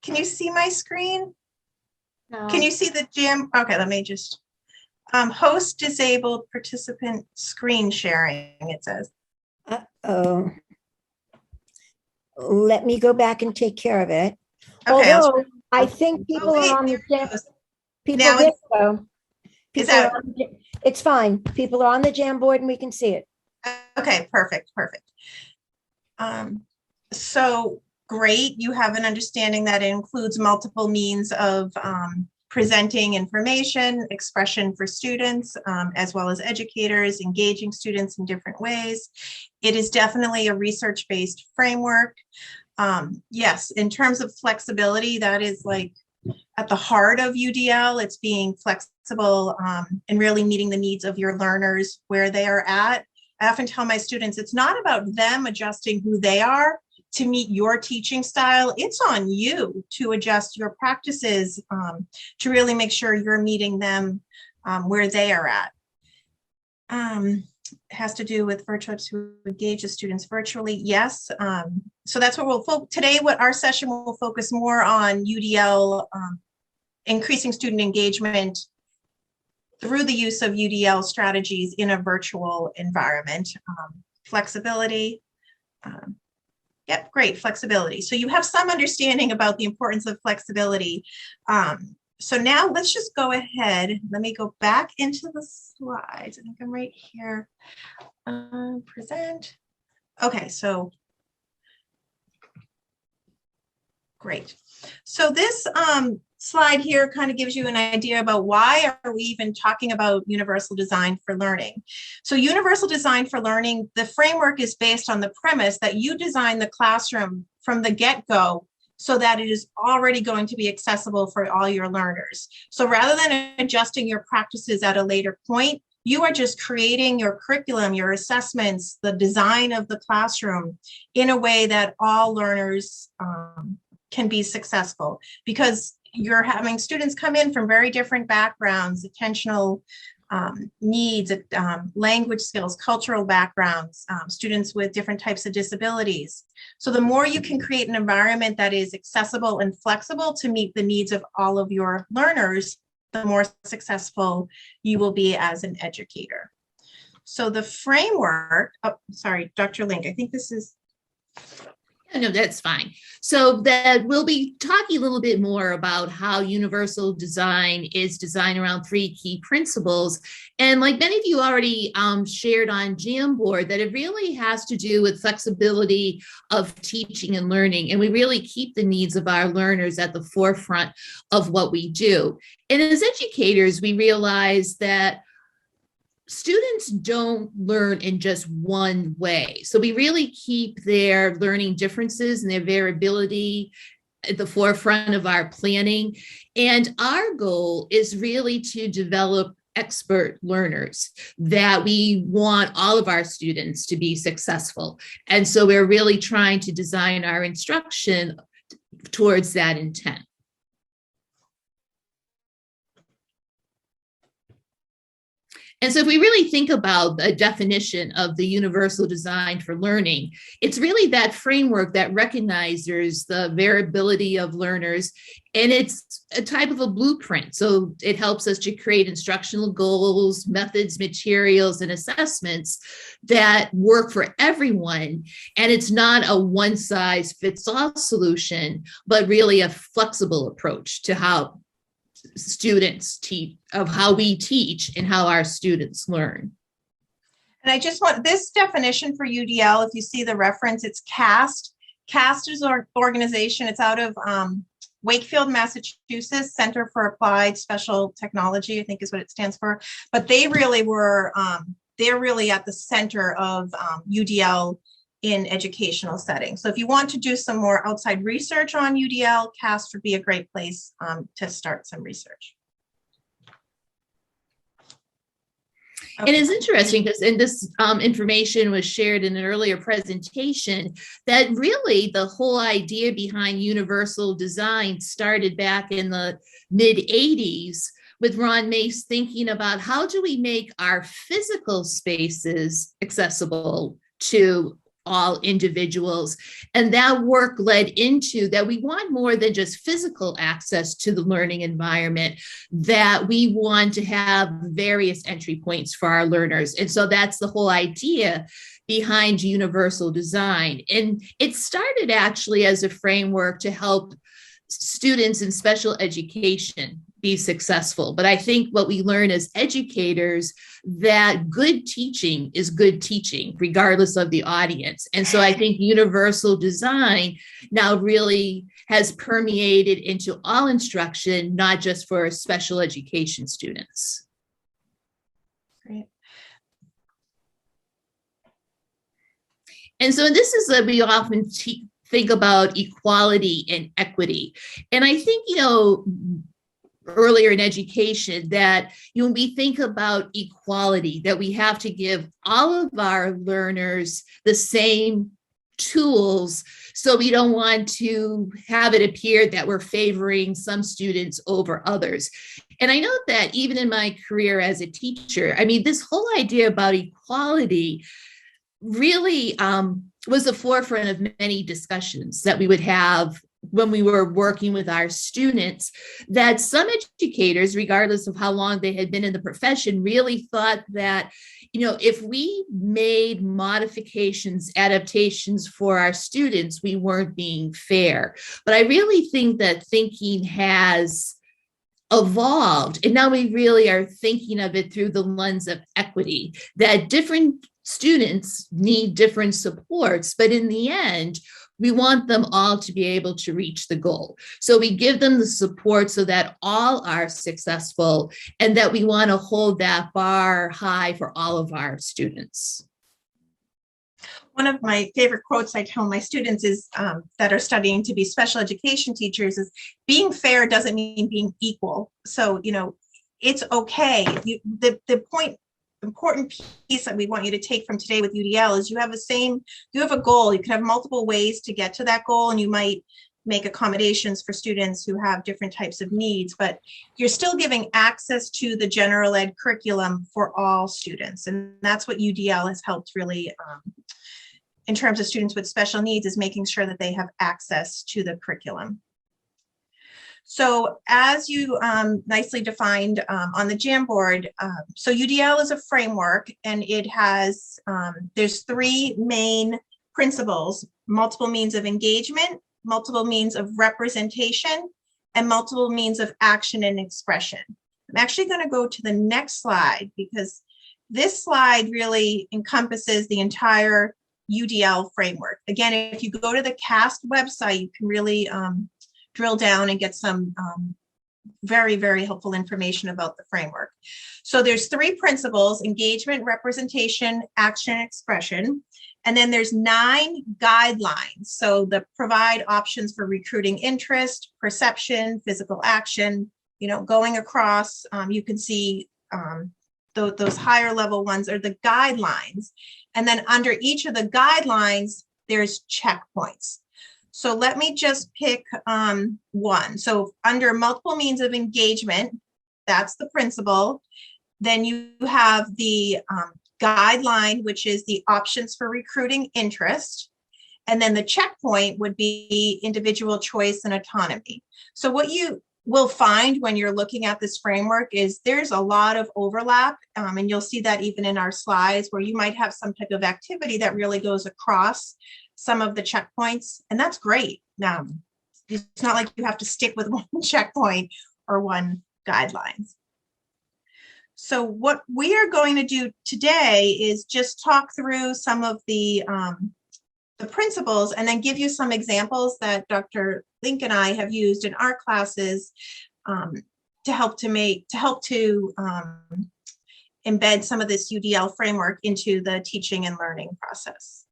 Can you see my screen? No. Can you see the Jam? Okay, let me just. Host disabled participant screen sharing, it says. Uh-oh. Let me go back and take care of it. Okay, Although I think people are on the people now there go. Is People that are on the- it's fine. People are on the Jamboard and we can see it. okay? Perfect. So great. You have an understanding that it includes multiple means of presenting information, expression for students, as well as educators, engaging students in different ways. It is definitely a research-based framework. Yes, in terms of flexibility, that is like at the heart of UDL. It's being flexible and really meeting the needs of your learners where they are at. I often tell my students, it's not about them adjusting who they are to meet your teaching style. It's on you to adjust your practices to really make sure you're meeting them where they are at. It has to do with virtual to engage the students virtually. Yes. So that's what we'll today. What our session will focus more on UDL, increasing student engagement through the use of UDL strategies in a virtual environment. Flexibility. Yep, great, flexibility. So you have some understanding about the importance of flexibility. So now let's just go ahead. Let me go back into the slides. I think I'm right here. Present. Okay, so great. So this slide here kind of gives you an idea about why are we even talking about universal design for learning. So universal design for learning, the framework is based on the premise that you design the classroom from the get-go so that it is already going to be accessible for all your learners. So rather than adjusting your practices at a later point, you are just creating your curriculum, your assessments, the design of the classroom in a way that all learners can be successful, because you're having students come in from very different backgrounds, attentional needs, language skills, cultural backgrounds, students with different types of disabilities. So the more you can create an environment that is accessible and flexible to meet the needs of all of your learners, the more successful you will be as an educator. So the framework, oh, sorry, Dr. Link, I think this is. No, that's fine. So that we'll be talking a little bit more about how universal design is designed around 3 key principles. And like many of you already shared on Jamboard, that it really has to do with flexibility of teaching and learning. And we really keep the needs of our learners at the forefront of what we do. And as educators, we realize that students don't learn in just one way. So we really keep their learning differences and their variability at the forefront of our planning. And our goal is really to develop expert learners, that we want all of our students to be successful. And so we're really trying to design our instruction towards that intent. And so if we really think about the definition of the universal design for learning, it's really that framework that recognizes the variability of learners, and it's a type of a blueprint. So it helps us to create instructional goals, methods, materials, and assessments that work for everyone. And it's not a one-size-fits-all solution, but really a flexible approach to how students teach, of how we teach and how our students learn. And I just want this definition for UDL, if you see the reference, it's CAST. CAST is our organization. It's out of Wakefield, Massachusetts, Center for Applied Special Technology, I think is what it stands for. But they really were, they're really at the center of UDL in educational settings. So if you want to do some more outside research on UDL, CAST would be a great place to start some research. Okay. And it's interesting because in this information was shared in an earlier presentation that really the whole idea behind universal design started back in the mid-80s with Ron Mace thinking about how do we make our physical spaces accessible to all individuals. And that work led into that we want more than just physical access to the learning environment, that we want to have various entry points for our learners. And so that's the whole idea behind universal design. And it started actually as a framework to help students in special education be successful. But I think what we learn as educators, that good teaching is good teaching, regardless of the audience. And so I think universal design now really has permeated into all instruction, not just for special education students. Great. And so this is that we often think about equality and equity. And I think, earlier in education that when we think about equality, that we have to give all of our learners the same tools. So we don't want to have it appear that we're favoring some students over others. And I know that even in my career as a teacher, I mean, this whole idea about equality really was the forefront of many discussions that we would have when we were working with our students, that some educators, regardless of how long they had been in the profession, really thought that, if we made modifications, adaptations for our students, we weren't being fair. But I really think that thinking has evolved, and now we really are thinking of it through the lens of equity, that different students need different supports, but in the end, we want them all to be able to reach the goal. So we give them the support so that all are successful, and that we want to hold that bar high for all of our students. One of my favorite quotes I tell my students is that are studying to be special education teachers is, being fair doesn't mean being equal. So, it's okay. The important piece that we want you to take from today with UDL is you have a goal. You can have multiple ways to get to that goal, and you might make accommodations for students who have different types of needs, but you're still giving access to the general ed curriculum for all students. And that's what UDL has helped really in terms of students with special needs, is making sure that they have access to the curriculum. So as you nicely defined on the Jamboard, so UDL is a framework, and it has, there's three main principles: multiple means of engagement, multiple means of representation, and multiple means of action and expression. I'm actually going to go to the next slide, because this slide really encompasses the entire UDL framework. Again, if you go to the CAST website, you can really drill down and get some very, very helpful information about the framework. So there's three principles: engagement, representation, action, and expression. And then there's 9 guidelines. So the provide options for recruiting interest, perception, physical action, going across, you can see those higher level ones are the guidelines. And then under each of the guidelines, there's checkpoints. So let me just pick one. So under multiple means of engagement, that's the principle. Then you have the guideline, which is the options for recruiting interest. And then the checkpoint would be individual choice and autonomy. So what you will find when you're looking at this framework is there's a lot of overlap, and you'll see that even in our slides, where you might have some type of activity that really goes across some of the checkpoints, and that's great. Now, it's not like you have to stick with one checkpoint or one guidelines. So what we are going to do today is just talk through some of the principles, and then give you some examples that Dr. Link and I have used in our classes to help to embed some of this UDL framework into the teaching and learning process.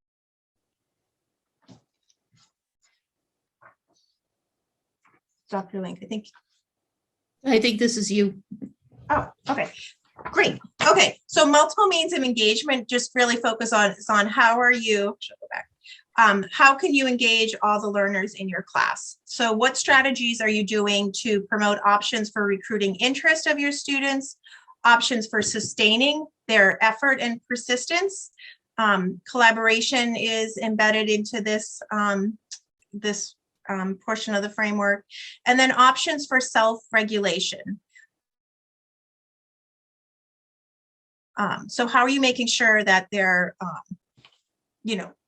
Dr. Link, I think this is you. Oh, okay, great. Okay, so multiple means of engagement just really focus on how are you, go back. How can you engage all the learners in your class? So what strategies are you doing to promote options for recruiting interest of your students, options for sustaining their effort and persistence? Collaboration is embedded into this, portion of the framework, and then options for self-regulation. So how are you making sure that they're,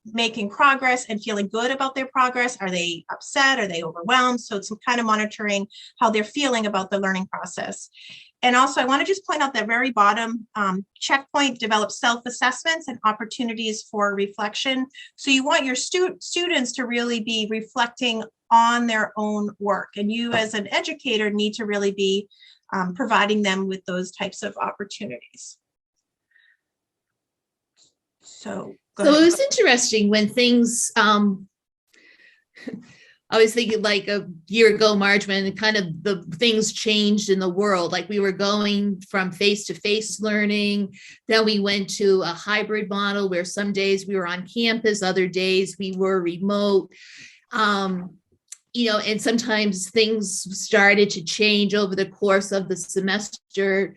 making progress and feeling good about their progress? Are they upset? Are they overwhelmed? So it's some kind of monitoring how they're feeling about the learning process. And also, I want to just point out that very bottom checkpoint, develop self-assessments and opportunities for reflection. So you want your students to really be reflecting on their own work. And you as an educator need to really be providing them with those types of opportunities. So it was interesting when things, I was thinking like a year ago, March, when kind of the things changed in the world. Like we were going from face-to-face learning, then we went to a hybrid model where some days we were on campus, other days we were remote. And sometimes things started to change over the course of the semester,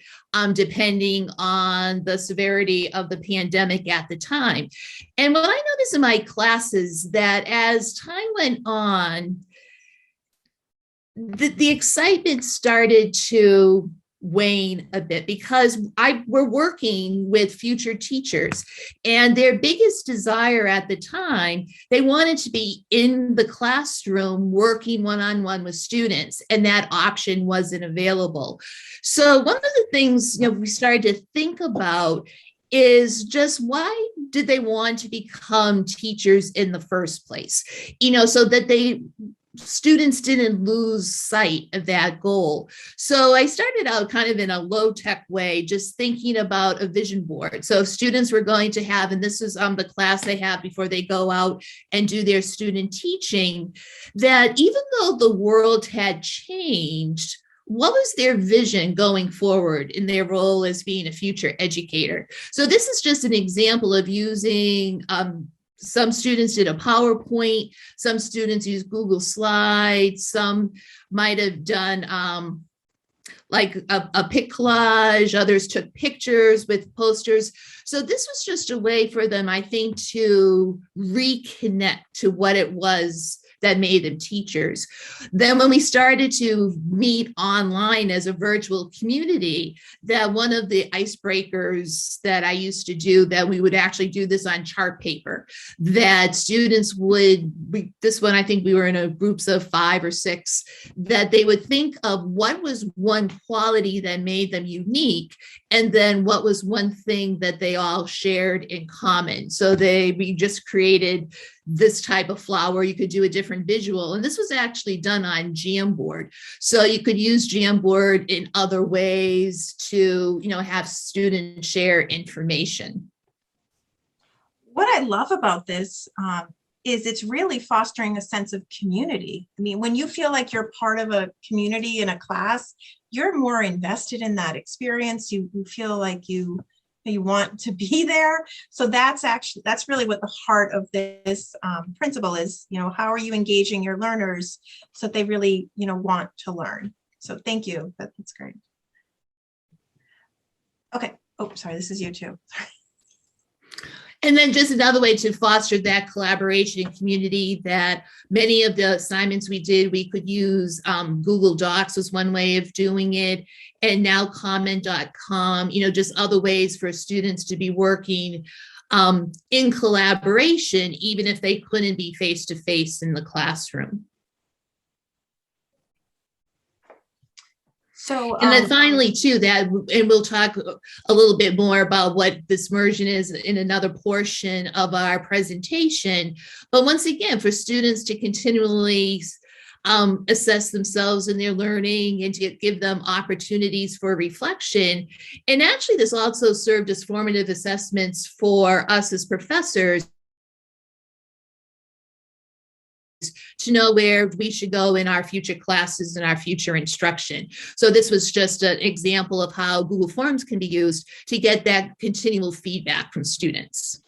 depending on the severity of the pandemic at the time. And what I noticed in my classes that as time went on, the excitement started to wane a bit because we're working with future teachers, and their biggest desire at the time, they wanted to be in the classroom working one-on-one with students, and that option wasn't available. So one of the things we started to think about is just why did they want to become teachers in the first place? So that students didn't lose sight of that goal. So I started out kind of in a low-tech way, just thinking about a vision board. So if students were going to have, and this is the class they have before they go out and do their student teaching, that even though the world had changed, what was their vision going forward in their role as being a future educator? So this is just an example of using some students did a PowerPoint, some students used Google Slides, some might have done like a pic collage, others took pictures with posters. So this was just a way for them, I think, to reconnect to what it was that made them teachers. Then when we started to meet online as a virtual community, that one of the icebreakers that I used to do, that we would actually do this on chart paper, that students would, this one, I think we were in a groups of 5 or 6, that they would think of what was one quality that made them unique, and then what was one thing that they all shared in common. So we just created this type of flower. You could do a different visual. And this was actually done on Jamboard. So you could use Jamboard in other ways to, have students share information. What I love about this is it's really fostering a sense of community. I mean, when you feel like you're part of a community in a class, you're more invested in that experience. You feel like you want to be there. So that's really what the heart of this principle is. How are you engaging your learners so that they really, want to learn? So thank you. That's great. Okay. Oh, sorry. This is you too. And then just another way to foster that collaboration and community, that many of the assignments we did, we could use Google Docs was one way of doing it. And now comment.com, just other ways for students to be working in collaboration, even if they couldn't be face-to-face in the classroom. So, and then finally too, and we'll talk a little bit more about what this immersion is in another portion of our presentation. But once again, for students to continually assess themselves in their learning and to give them opportunities for reflection. And actually, this also served as formative assessments for us as professors to know where we should go in our future classes and our future instruction. So this was just an example of how Google Forms can be used to get that continual feedback from students.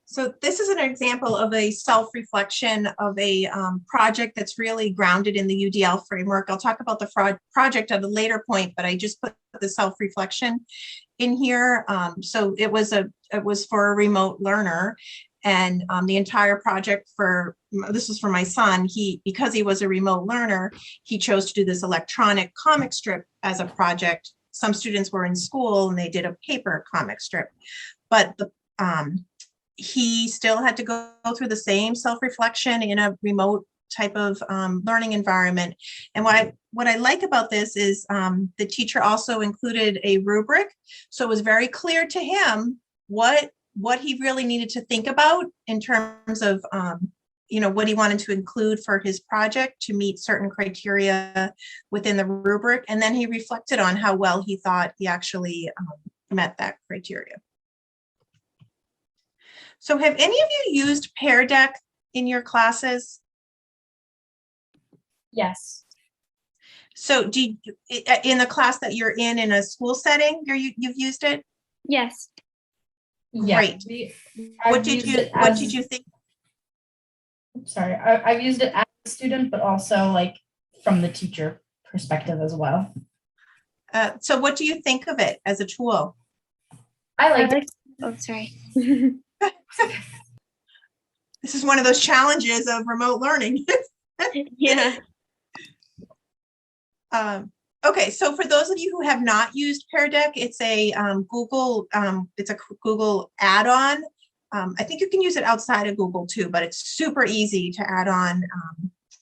So this is an example of a self-reflection of a project that's really grounded in the UDL framework. I'll talk about the project at a later point, but I just put the self-reflection in here. So it was for a remote learner. And the entire project this was for my son, because he was a remote learner, he chose to do this electronic comic strip as a project. Some students were in school and they did a paper comic strip, but he still had to go through the same self-reflection in a remote type of learning environment. And what I like about this is the teacher also included a rubric. So it was very clear to him what he really needed to think about in terms of what he wanted to include for his project to meet certain criteria within the rubric. And then he reflected on how well he thought he actually met that criteria. So have any of you used Pear Deck in your classes? Yes. So in the class that you're in a school setting, you've used it? Yes. Great. What did you think? Sorry, I've used it as a student, but also like from the teacher perspective as well. So what do you think of it as a tool? I like it. Oh, sorry. This is one of those challenges of remote learning. Yeah. Okay, so for those of you who have not used Pear Deck, it's a Google add-on. I think you can use it outside of Google too, but it's super easy to add on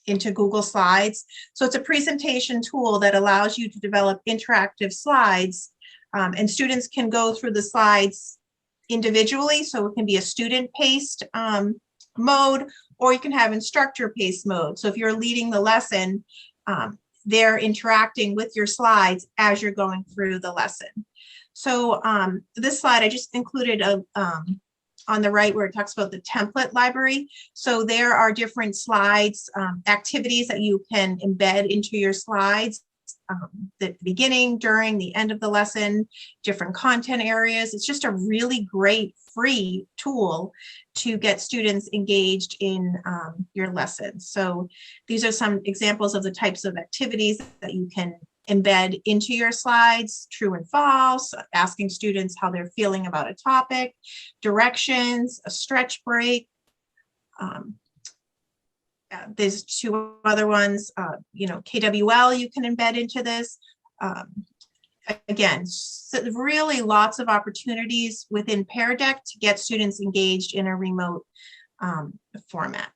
into Google Slides. So it's a presentation tool that allows you to develop interactive slides, and students can go through the slides individually. So it can be a student-paced mode, or you can have instructor-paced mode. So if you're leading the lesson, they're interacting with your slides as you're going through the lesson. So this slide, I just included on the right where it talks about the template library. So there are different slides, activities that you can embed into your slides, the beginning, during, the end of the lesson, different content areas. It's just a really great free tool to get students engaged in your lessons. So these are some examples of the types of activities that you can embed into your slides: true and false, asking students how they're feeling about a topic, directions, a stretch break. There's two other ones, KWL you can embed into this. Again, so really lots of opportunities within Pear Deck to get students engaged in a remote format.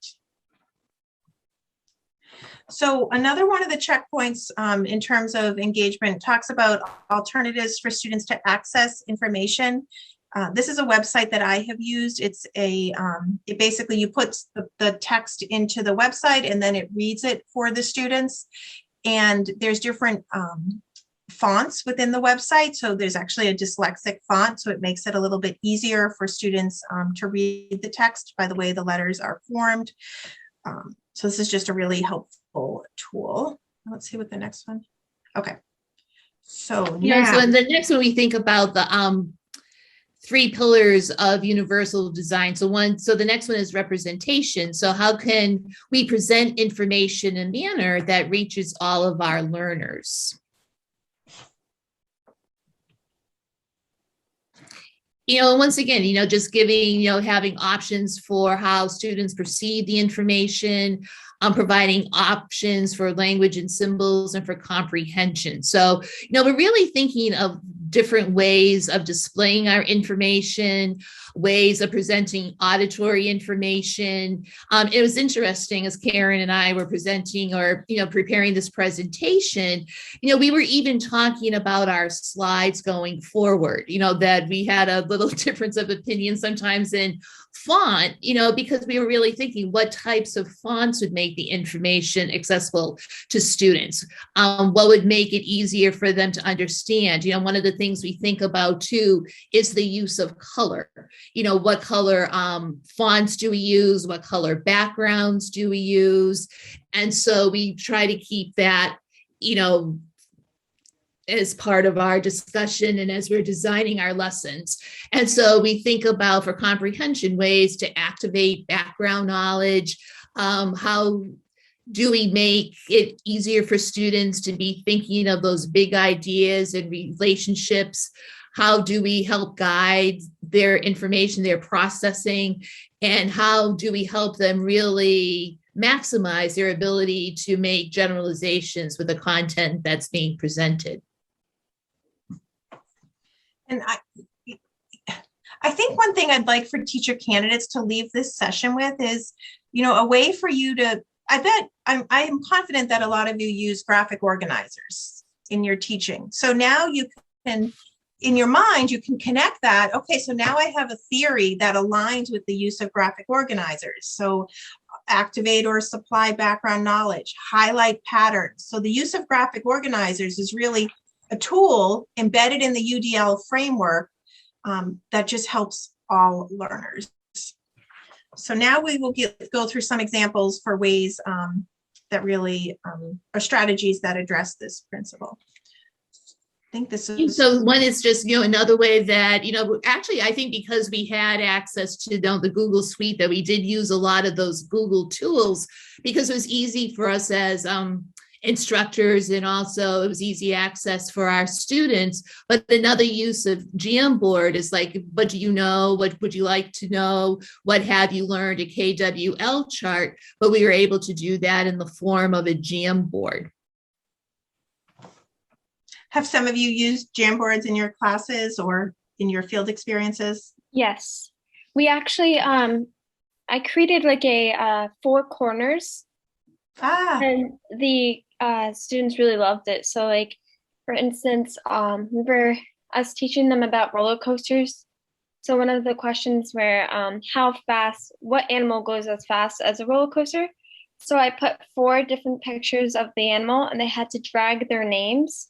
So another one of the checkpoints in terms of engagement talks about alternatives for students to access information. This is a website that I have used. It's it basically you put the text into the website and then it reads it for the students. And there's different fonts within the website. So there's actually a dyslexic font, so it makes it a little bit easier for students to read the text by the way the letters are formed. So this is just a really helpful tool. Let's see what the next one. Okay. So so in the next one, we think about the 3 pillars of universal design. So the next one is representation. So how can we present information in a manner that reaches all of our learners? Once again, just giving, having options for how students perceive the information, providing options for language and symbols and for comprehension. So, we're really thinking of different ways of displaying our information, ways of presenting auditory information. It was interesting as Karen and I were presenting or, preparing this presentation, we were even talking about our slides going forward, that we had a little difference of opinion sometimes in font, because we were really thinking what types of fonts would make the information accessible to students, what would make it easier for them to understand. One of the things we think about too is the use of color. What color fonts do we use? What color backgrounds do we use? And so we try to keep that, as part of our discussion and as we're designing our lessons. And so we think about, for comprehension, ways to activate background knowledge. How do we make it easier for students to be thinking of those big ideas and relationships? How do we help guide their information, their processing? And how do we help them really maximize their ability to make generalizations with the content that's being presented? And I think one thing I'd like for teacher candidates to leave this session with is, a way for you to, I am confident that a lot of you use graphic organizers in your teaching. So now you can, in your mind, you can connect that. Okay, so now I have a theory that aligns with the use of graphic organizers. So activate or supply background knowledge, highlight patterns. So the use of graphic organizers is really a tool embedded in the UDL framework that just helps all learners. So now we will go through some examples for ways that really are strategies that address this principle. I think this is. So one is just, another way that, actually, I think because we had access to the Google Suite, that we did use a lot of those Google tools because it was easy for us as instructors, and also it was easy access for our students. But another use of Jamboard is like, what do you know? What would you like to know? What have you learned? A KWL chart, but we were able to do that in the form of a Jamboard. Have some of you used Jamboards in your classes or in your field experiences? Yes, we actually, I created like a 4 corners, and the students really loved it. So like, for instance, we were teaching them about roller coasters. So one of the questions were, what animal goes as fast as a roller coaster? So I put 4 different pictures of the animal, and they had to drag their names.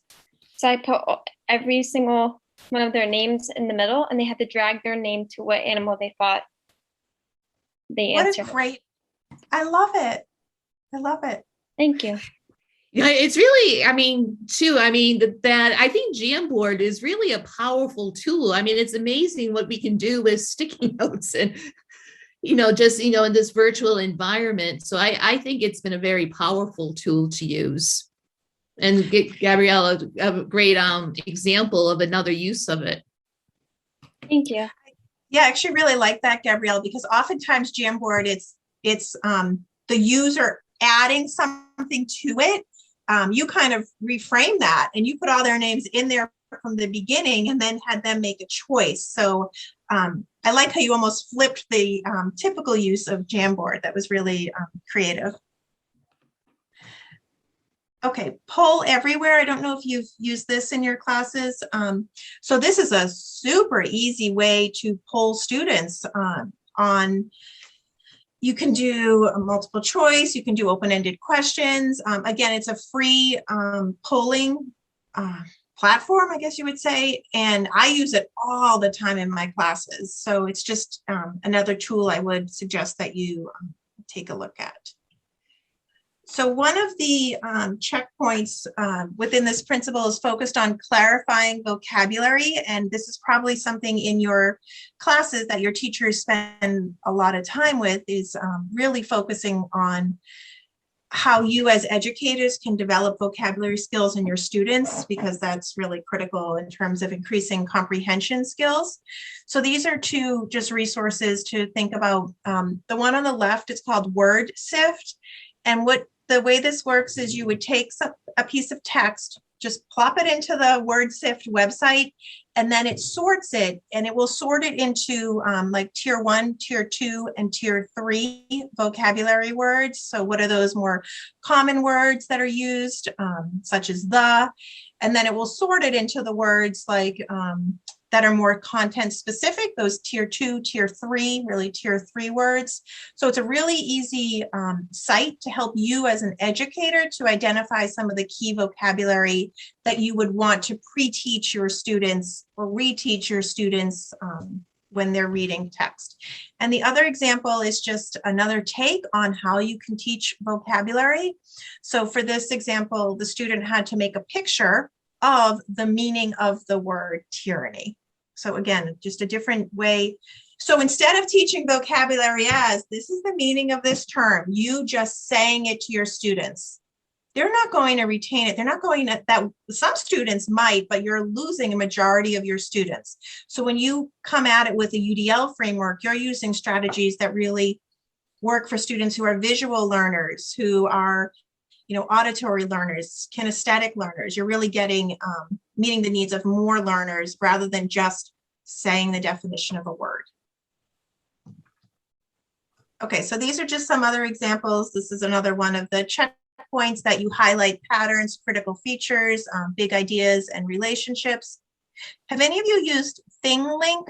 So I put every single one of their names in the middle, and they had to drag their name to what animal they thought the answer. What a great, I love it. I love it. Thank you. Yeah, it's really, that I think Jamboard is really a powerful tool. I mean, it's amazing what we can do with sticky notes and, in this virtual environment. So I think it's been a very powerful tool to use. And Gabrielle, a great example of another use of it. Thank you. Yeah, I actually really like that, Gabrielle, because oftentimes Jamboard, it's the user adding something to it. You kind of reframe that and you put all their names in there from the beginning and then had them make a choice. So I like how you almost flipped the typical use of Jamboard. That was really creative. Okay, poll everywhere. I don't know if you've used this in your classes. So this is a super easy way to poll students on, you can do a multiple choice, you can do open-ended questions. Again, it's a free polling platform, I guess you would say, and I use it all the time in my classes. So it's just another tool I would suggest that you take a look at. So one of the checkpoints within this principle is focused on clarifying vocabulary, and this is probably something in your classes that your teachers spend a lot of time with, is really focusing on how you as educators can develop vocabulary skills in your students, because that's really critical in terms of increasing comprehension skills. So these are 2 just resources to think about. The one on the left is called Word Sift, and the way this works is you would take a piece of text, just plop it into the WordSift website, and then it sorts it, and it will sort it into like tier 1, tier 2, and tier 3 vocabulary words. So what are those more common words that are used, such as the, and then it will sort it into the words like that are more content specific, those tier 2, tier 3, really tier 3 words. So it's a really easy site to help you as an educator to identify some of the key vocabulary that you would want to pre-teach your students or reteach your students when they're reading text. And the other example is just another take on how you can teach vocabulary. So for this example, the student had to make a picture of the meaning of the word tyranny. So again, just a different way. So instead of teaching vocabulary as, this is the meaning of this term, you just saying it to your students. They're not going to retain it. They're not going to, that some students might, but you're losing a majority of your students. So when you come at it with a UDL framework, you're using strategies that really work for students who are visual learners, who are auditory learners, kinesthetic learners. You're really getting, meeting the needs of more learners rather than just saying the definition of a word. Okay, so these are just some other examples. This is another one of the checkpoints that you highlight patterns, critical features, big ideas, and relationships. Have any of you used ThingLink?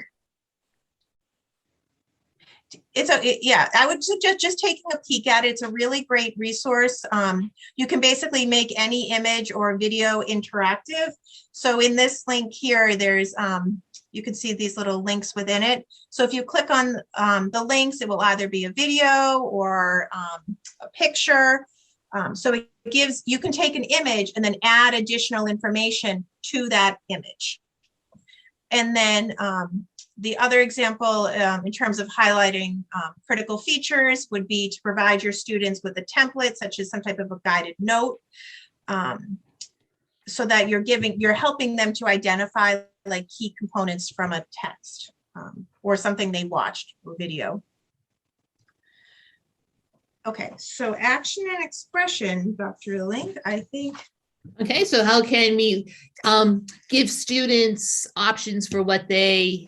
Yeah, I would suggest just taking a peek at it. It's a really great resource. You can basically make any image or video interactive. So in this link here, there's you can see these little links within it. So if you click on the links, it will either be a video or a picture. So it gives, you can take an image and then add additional information to that image. And then the other example in terms of highlighting critical features would be to provide your students with a template, such as some type of a guided note, so that you're helping them to identify like key components from a text or something they watched or video. Okay, so action and expression, Dr. Link, I think. Okay, so how can we give students options for what they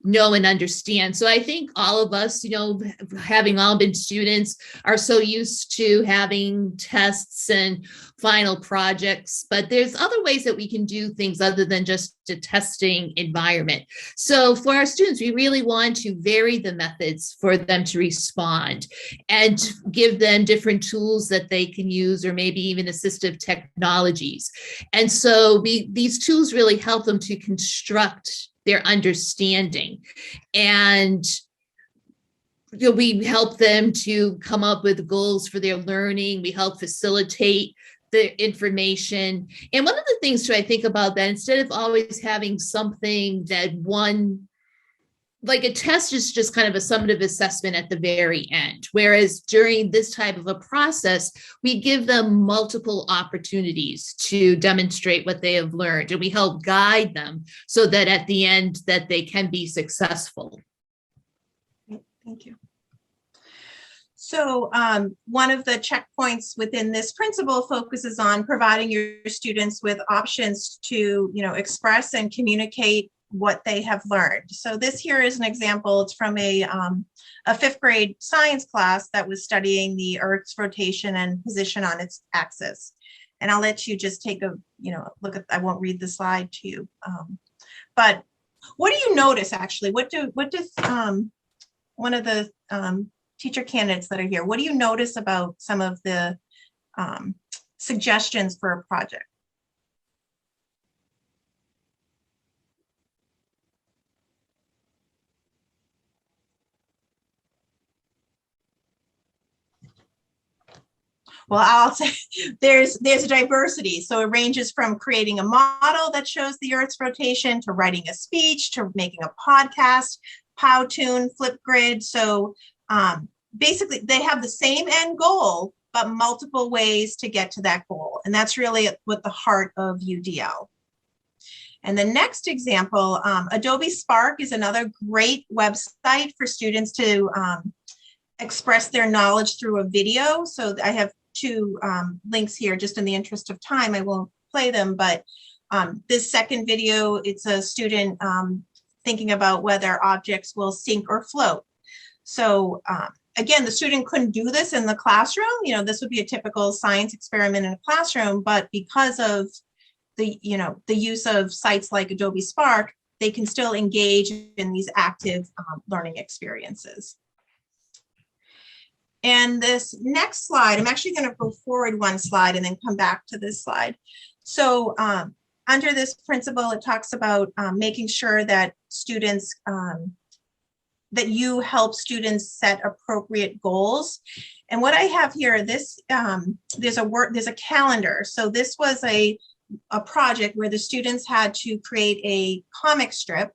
know and understand? So I think all of us, you know, having all been students, are so used to having tests and final projects, but there's other ways that we can do things other than just a testing environment. So for our students, we really want to vary the methods for them to respond and give them different tools that they can use, or maybe even assistive technologies. And so these tools really help them to construct their understanding. And you know, we help them to come up with goals for their learning. We help facilitate the information. And one of the things too, I think about that, instead of always having something that one, like a test is just kind of a summative assessment at the very end. Whereas during this type of a process, we give them multiple opportunities to demonstrate what they have learned, and we help guide them so that at the end that they can be successful. Thank you. So one of the checkpoints within this principle focuses on providing your students with options to, you know, express and communicate what they have learned. So this here is an example. It's from a 5th grade science class that was studying the Earth's rotation and position on its axis. And I'll let you just take a, you know, look at, I won't read the slide to you. But what do you notice actually? What does one of the teacher candidates that are here, what do you notice about some of the suggestions for a project? Well, I'll say there's a diversity. So it ranges from creating a model that shows the Earth's rotation to writing a speech to making a podcast, Powtoon, Flipgrid. So basically they have the same end goal, but multiple ways to get to that goal. And that's really what the heart of UDL. And the next example, Adobe Spark is another great website for students to express their knowledge through a video. So I have 2 links here, just in the interest of time, I won't play them, but this second video, it's a student thinking about whether objects will sink or float. So again, the student couldn't do this in the classroom. You know, this would be a typical science experiment in a classroom, but because of the, you know, the use of sites like Adobe Spark, they can still engage in these active learning experiences. And this next slide, I'm actually going to go forward 1 slide and then come back to this slide. So under this principle, it talks about making sure that students, that you help students set appropriate goals. And what I have here, this there's a calendar. So this was a project where the students had to create a comic strip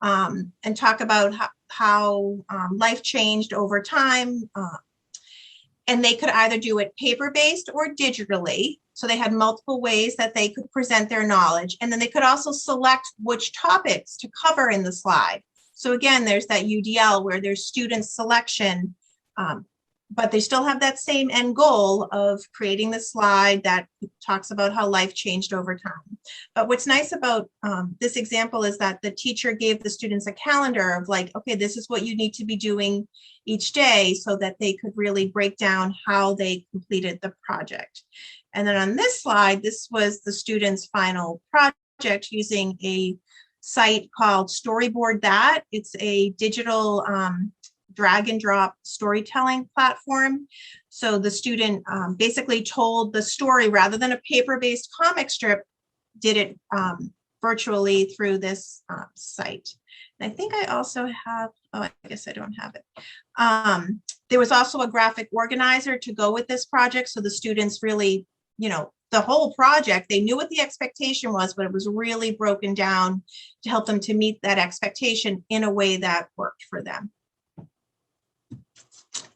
and talk about how life changed over time. And they could either do it paper-based or digitally. So they had multiple ways that they could present their knowledge. And then they could also select which topics to cover in the slide. So again, there's that UDL where there's student selection but they still have that same end goal of creating the slide that talks about how life changed over time. But what's nice about this example is that the teacher gave the students a calendar of like, okay, this is what you need to be doing each day, so that they could really break down how they completed the project. And then on this slide, this was the students' final project using a site called Storyboard That. It's a digital drag and drop storytelling platform. So the student basically told the story rather than a paper-based comic strip, did it virtually through this site. And I think I also have, oh, I guess I don't have it. There was also a graphic organizer to go with this project. So the students really, you know, the whole project, they knew what the expectation was, but it was really broken down to help them to meet that expectation in a way that worked for them.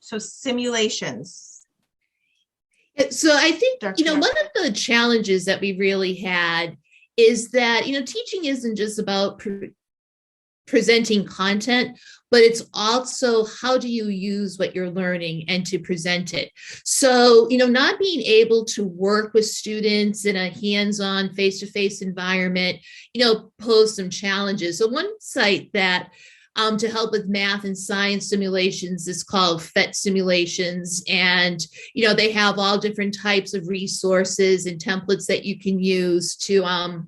So simulations. So I think, you know, one of the challenges that we really had is that, you know, teaching isn't just about presenting content, but it's also how do you use what you're learning and to present it. So, you know, not being able to work with students in a hands-on face-to-face environment, you know, pose some challenges. So one site that to help with math and science simulations is called PhET Simulations. And, you know, they have all different types of resources and templates that you can use to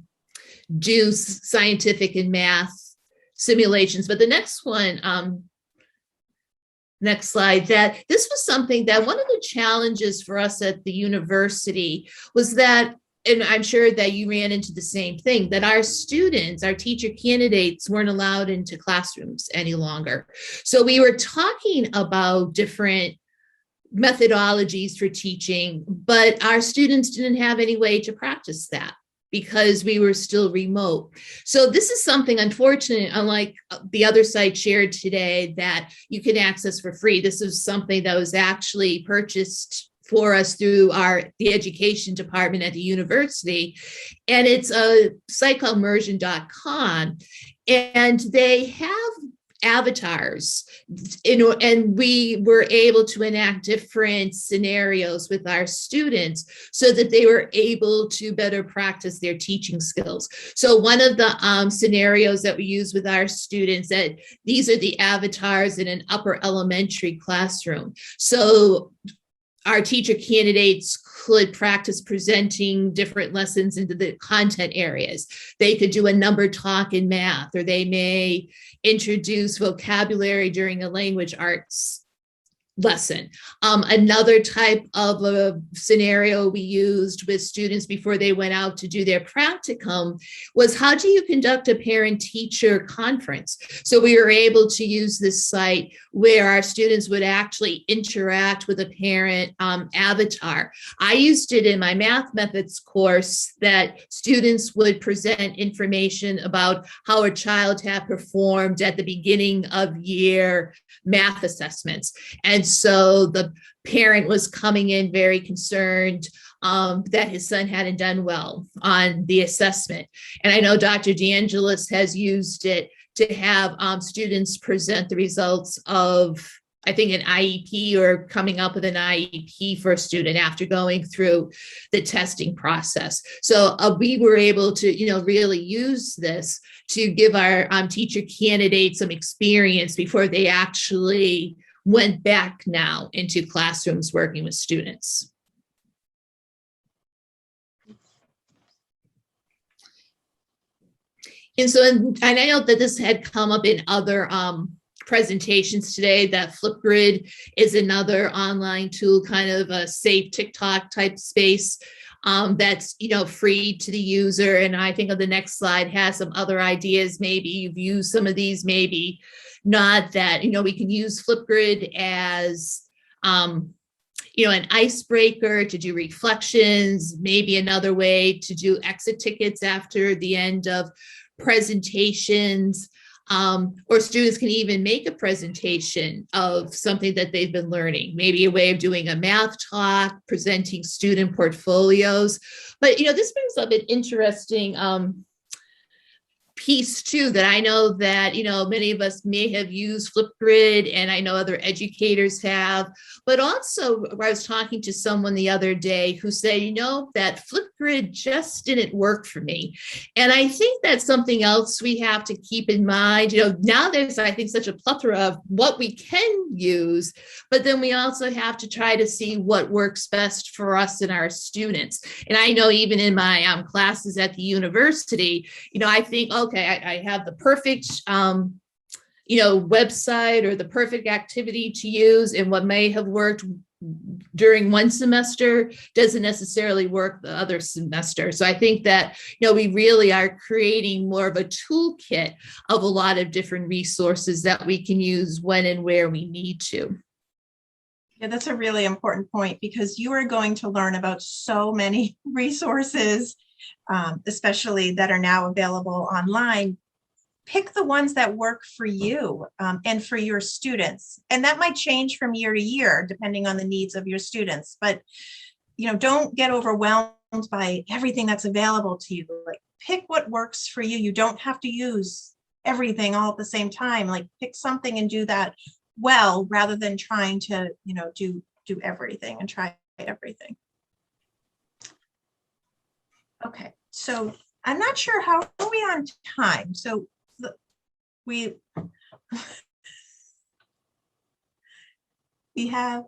do scientific and math simulations. But the next one, next slide, that this was something that one of the challenges for us at the university was that, and I'm sure that you ran into the same thing, that our students, our teacher candidates weren't allowed into classrooms any longer. So we were talking about different methodologies for teaching, but our students didn't have any way to practice that because we were still remote. So this is something, unfortunate, unlike the other site shared today, that you can access for free. This is something that was actually purchased for us through the education department at the university. And it's a site called immersion.com. And they have avatars, and we were able to enact different scenarios with our students so that they were able to better practice their teaching skills. So one of the scenarios that we use with our students, that these are the avatars in an upper elementary classroom. So our teacher candidates could practice presenting different lessons into the content areas. They could do a number talk in math, or they may introduce vocabulary during a language arts lesson. Another type of a scenario we used with students before they went out to do their practicum was, how do you conduct a parent-teacher conference? So we were able to use this site where our students would actually interact with a parent avatar. I used it in my math methods course, that students would present information about how a child had performed at the beginning of year math assessments. And so the parent was coming in very concerned that his son hadn't done well on the assessment. And I know Dr. DeAngelis has used it to have students present the results of, I think, an IEP, or coming up with an IEP for a student after going through the testing process. So we were able to, you know, really use this to give our teacher candidates some experience before they actually went back now into classrooms working with students. And so, and I know that this had come up in other presentations today, that Flipgrid is another online tool, kind of a safe TikTok type space that's, you know, free to the user. And I think on the next slide has some other ideas. Maybe you've used some of these, maybe not, that, you know, we can use Flipgrid as, you know, an icebreaker to do reflections, maybe another way to do exit tickets after the end of presentations. Or students can even make a presentation of something that they've been learning, maybe a way of doing a math talk, presenting student portfolios. But, you know, this brings up an interesting piece too, that I know that, many of us may have used Flipgrid, and I know other educators have, but also I was talking to someone the other day who said, that Flipgrid just didn't work for me. And I think that's something else we have to keep in mind. Now there's, I think, such a plethora of what we can use, but then we also have to try to see what works best for us and our students. And I know even in my classes at the university, I think, okay, I have the perfect, website or the perfect activity to use, and what may have worked during one semester doesn't necessarily work the other semester. So I think that, we really are creating more of a toolkit of a lot of different resources that we can use when and where we need to. Yeah, that's a really important point, because you are going to learn about so many resources, especially that are now available online. Pick the ones that work for you and for your students. And that might change from year to year, depending on the needs of your students. But, don't get overwhelmed by everything that's available to you. Like, pick what works for you. You don't have to use everything all at the same time. Like, pick something and do that well, rather than trying to, do everything and try everything. Okay, so I'm not sure how are we on time. So we have.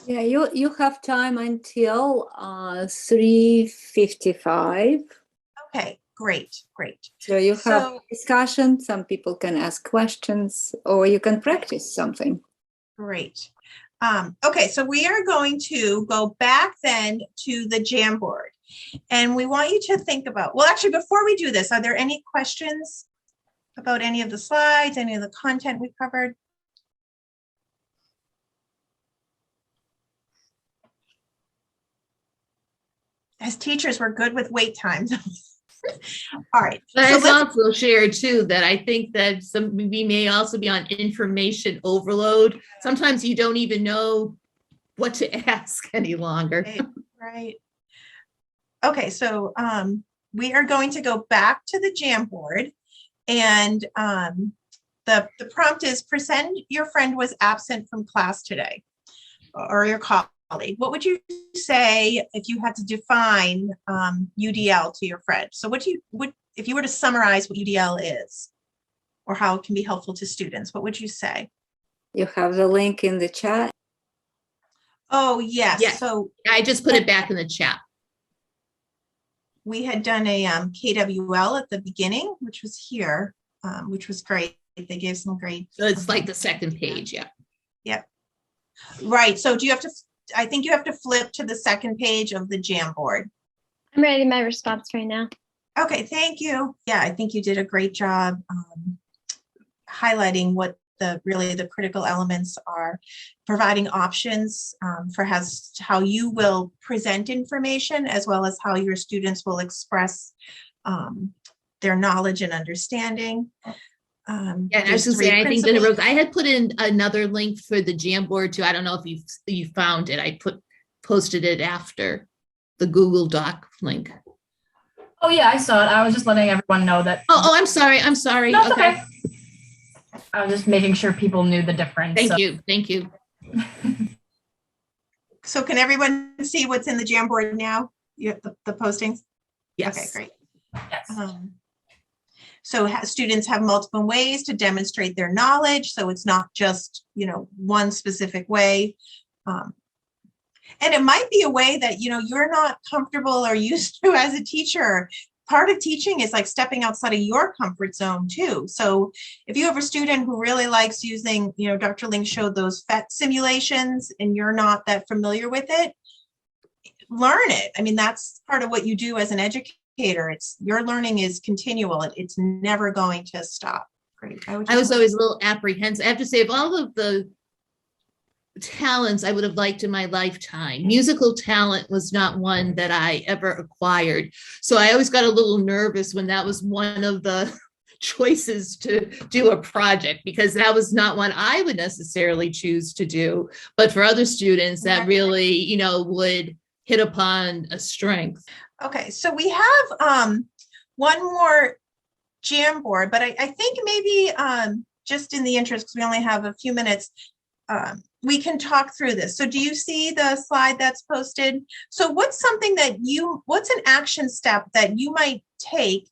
Yeah, you have time until 3:55. Okay, great. So you have discussion. Some people can ask questions, or you can practice something. Great. Okay, so we are going to go back then to the Jamboard, and we want you to think about. Well, actually, before we do this, are there any questions about any of the slides, any of the content we covered? As teachers, we're good with wait times. All right. But so I've also shared too that I think that we may also be on information overload. Sometimes you don't even know what to ask any longer. Right. Okay, so we are going to go back to the Jamboard. And the prompt is, pretend your friend was absent from class today, or your colleague. What would you say if you had to define UDL to your friend? So if you were to summarize what UDL is, or how it can be helpful to students, what would you say? You have the link in the chat. Oh, yes. Yes. So I just put it back in the chat. We had done a KWL at the beginning, which was here, which was great. They gave some great. So it's like the second page, yeah. Yeah. Right. So do you have to, I think you have to flip to the second page of the Jamboard. I'm writing my response right now. Okay, thank you. Yeah, I think you did a great job highlighting what the critical elements are, providing options for how you will present information, as well as how your students will express their knowledge and understanding. And I was going to say, I think that I had put in another link for the Jamboard too. I don't know if you found it. I posted it after the Google Doc link. Oh yeah, I saw it. I was just letting everyone know that. Oh, I'm sorry. No, it's okay. I was just making sure people knew the difference. Thank you. So can everyone see what's in the Jamboard now? The postings? Yes. Okay, great. Yes. So students have multiple ways to demonstrate their knowledge. So it's not just, one specific way. And it might be a way that, you're not comfortable or used to as a teacher. Part of teaching is like stepping outside of your comfort zone too. So if you have a student who really likes using, Dr. Ling showed those PhET simulations and you're not that familiar with it, learn it. I mean, that's part of what you do as an educator. Your learning is continual. It's never going to stop. Great. I was always a little apprehensive. I have to say, of all of the talents I would have liked in my lifetime, musical talent was not one that I ever acquired. So I always got a little nervous when that was one of the choices to do a project, because that was not one I would necessarily choose to do. But for other students, that really, would hit upon a strength. Okay, so we have one more Jamboard, but I think maybe just in the interest, because we only have a few minutes, we can talk through this. So do you see the slide that's posted? So what's something that what's an action step that you might take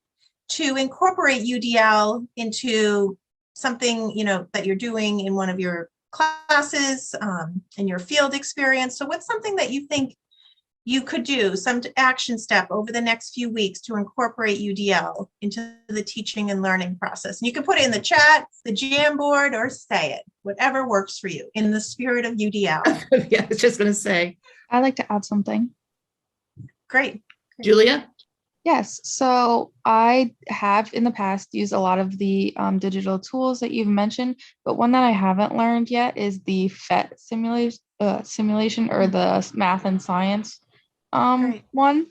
to incorporate UDL into something, you know, that you're doing in one of your classes, in your field experience? So what's something that you think you could do, some action step over the next few weeks to incorporate UDL into the teaching and learning process? And you can put it in the chat, the Jamboard, or say it, whatever works for you in the spirit of UDL. Yeah, I was just going to say. I'd like to add something. Great. Julia? Yes, so I have in the past used a lot of the digital tools that you've mentioned, but one that I haven't learned yet is the PhET simulation or the math and science one.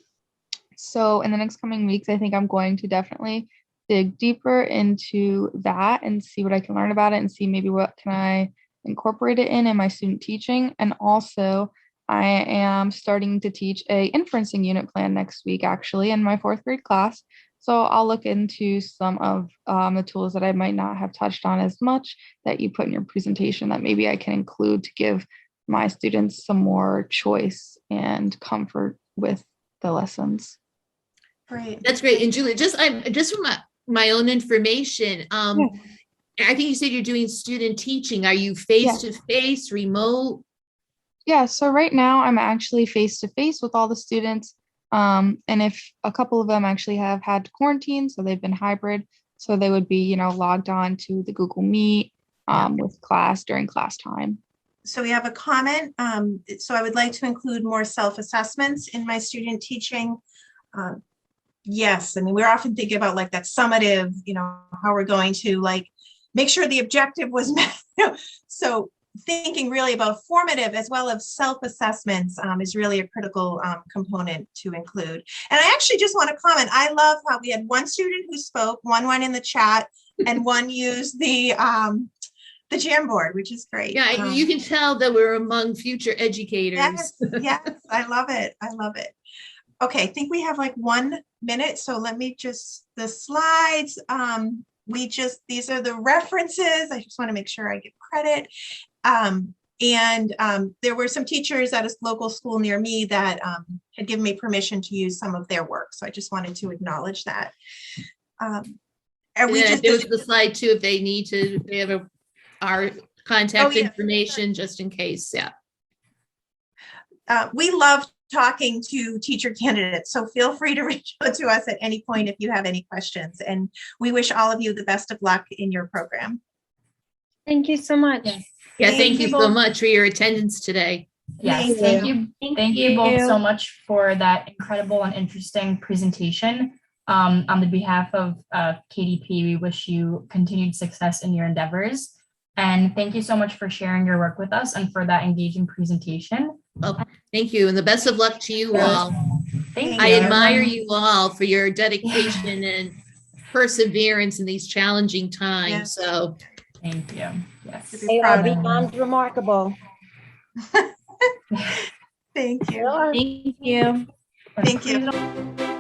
So in the next coming weeks, I think I'm going to definitely dig deeper into that and see what I can learn about it and see maybe what can I incorporate it in my student teaching. And also I am starting to teach a inferencing unit plan next week, actually, in my 4th grade class. So I'll look into some of the tools that I might not have touched on as much that you put in your presentation that maybe I can include to give my students some more choice and comfort with the lessons. Great. That's great. And Julia, just from my own information, I think you said you're doing student teaching. Are you face-to-face, remote? Yeah, so right now I'm actually face-to-face with all the students. And if a couple of them actually have had to quarantine, so they've been hybrid, so they would be, you know, logged on to the Google Meet with class during class time. So we have a comment. So I would like to include more self-assessments in my student teaching. Yes, I mean, we're often thinking about like that summative, you know, how we're going to like make sure the objective was met. So thinking really about formative as well as self-assessments is really a critical component to include. And I actually just want to comment, I love how we had one student who spoke, one went in the chat, and one used the Jamboard, which is great. Yeah, you can tell that we're among future educators. Yes, yes, I love it. I love it. Okay, I think we have like 1 minute. So let me just, the slides, these are the references. I just want to make sure I give credit. There were some teachers at a local school near me that had given me permission to use some of their work. So I just wanted to acknowledge that. There was the slide too, if they need to, they have our contact information just in case. Yeah. We love talking to teacher candidates, so feel free to reach out to us at any point if you have any questions. And we wish all of you the best of luck in your program. Thank you so much. Yeah, thank you so much for your attendance today. Yes, thank you. Thank you both so much for that incredible and interesting presentation. On the behalf of KDP, we wish you continued success in your endeavors. And thank you so much for sharing your work with us and for that engaging presentation. Oh, thank you. And the best of luck to you all. Thank you. I admire you all for your dedication and perseverance in these challenging times. Yes. So thank you. Yes. They are beyond remarkable. Thank you. Thank you. Thank you.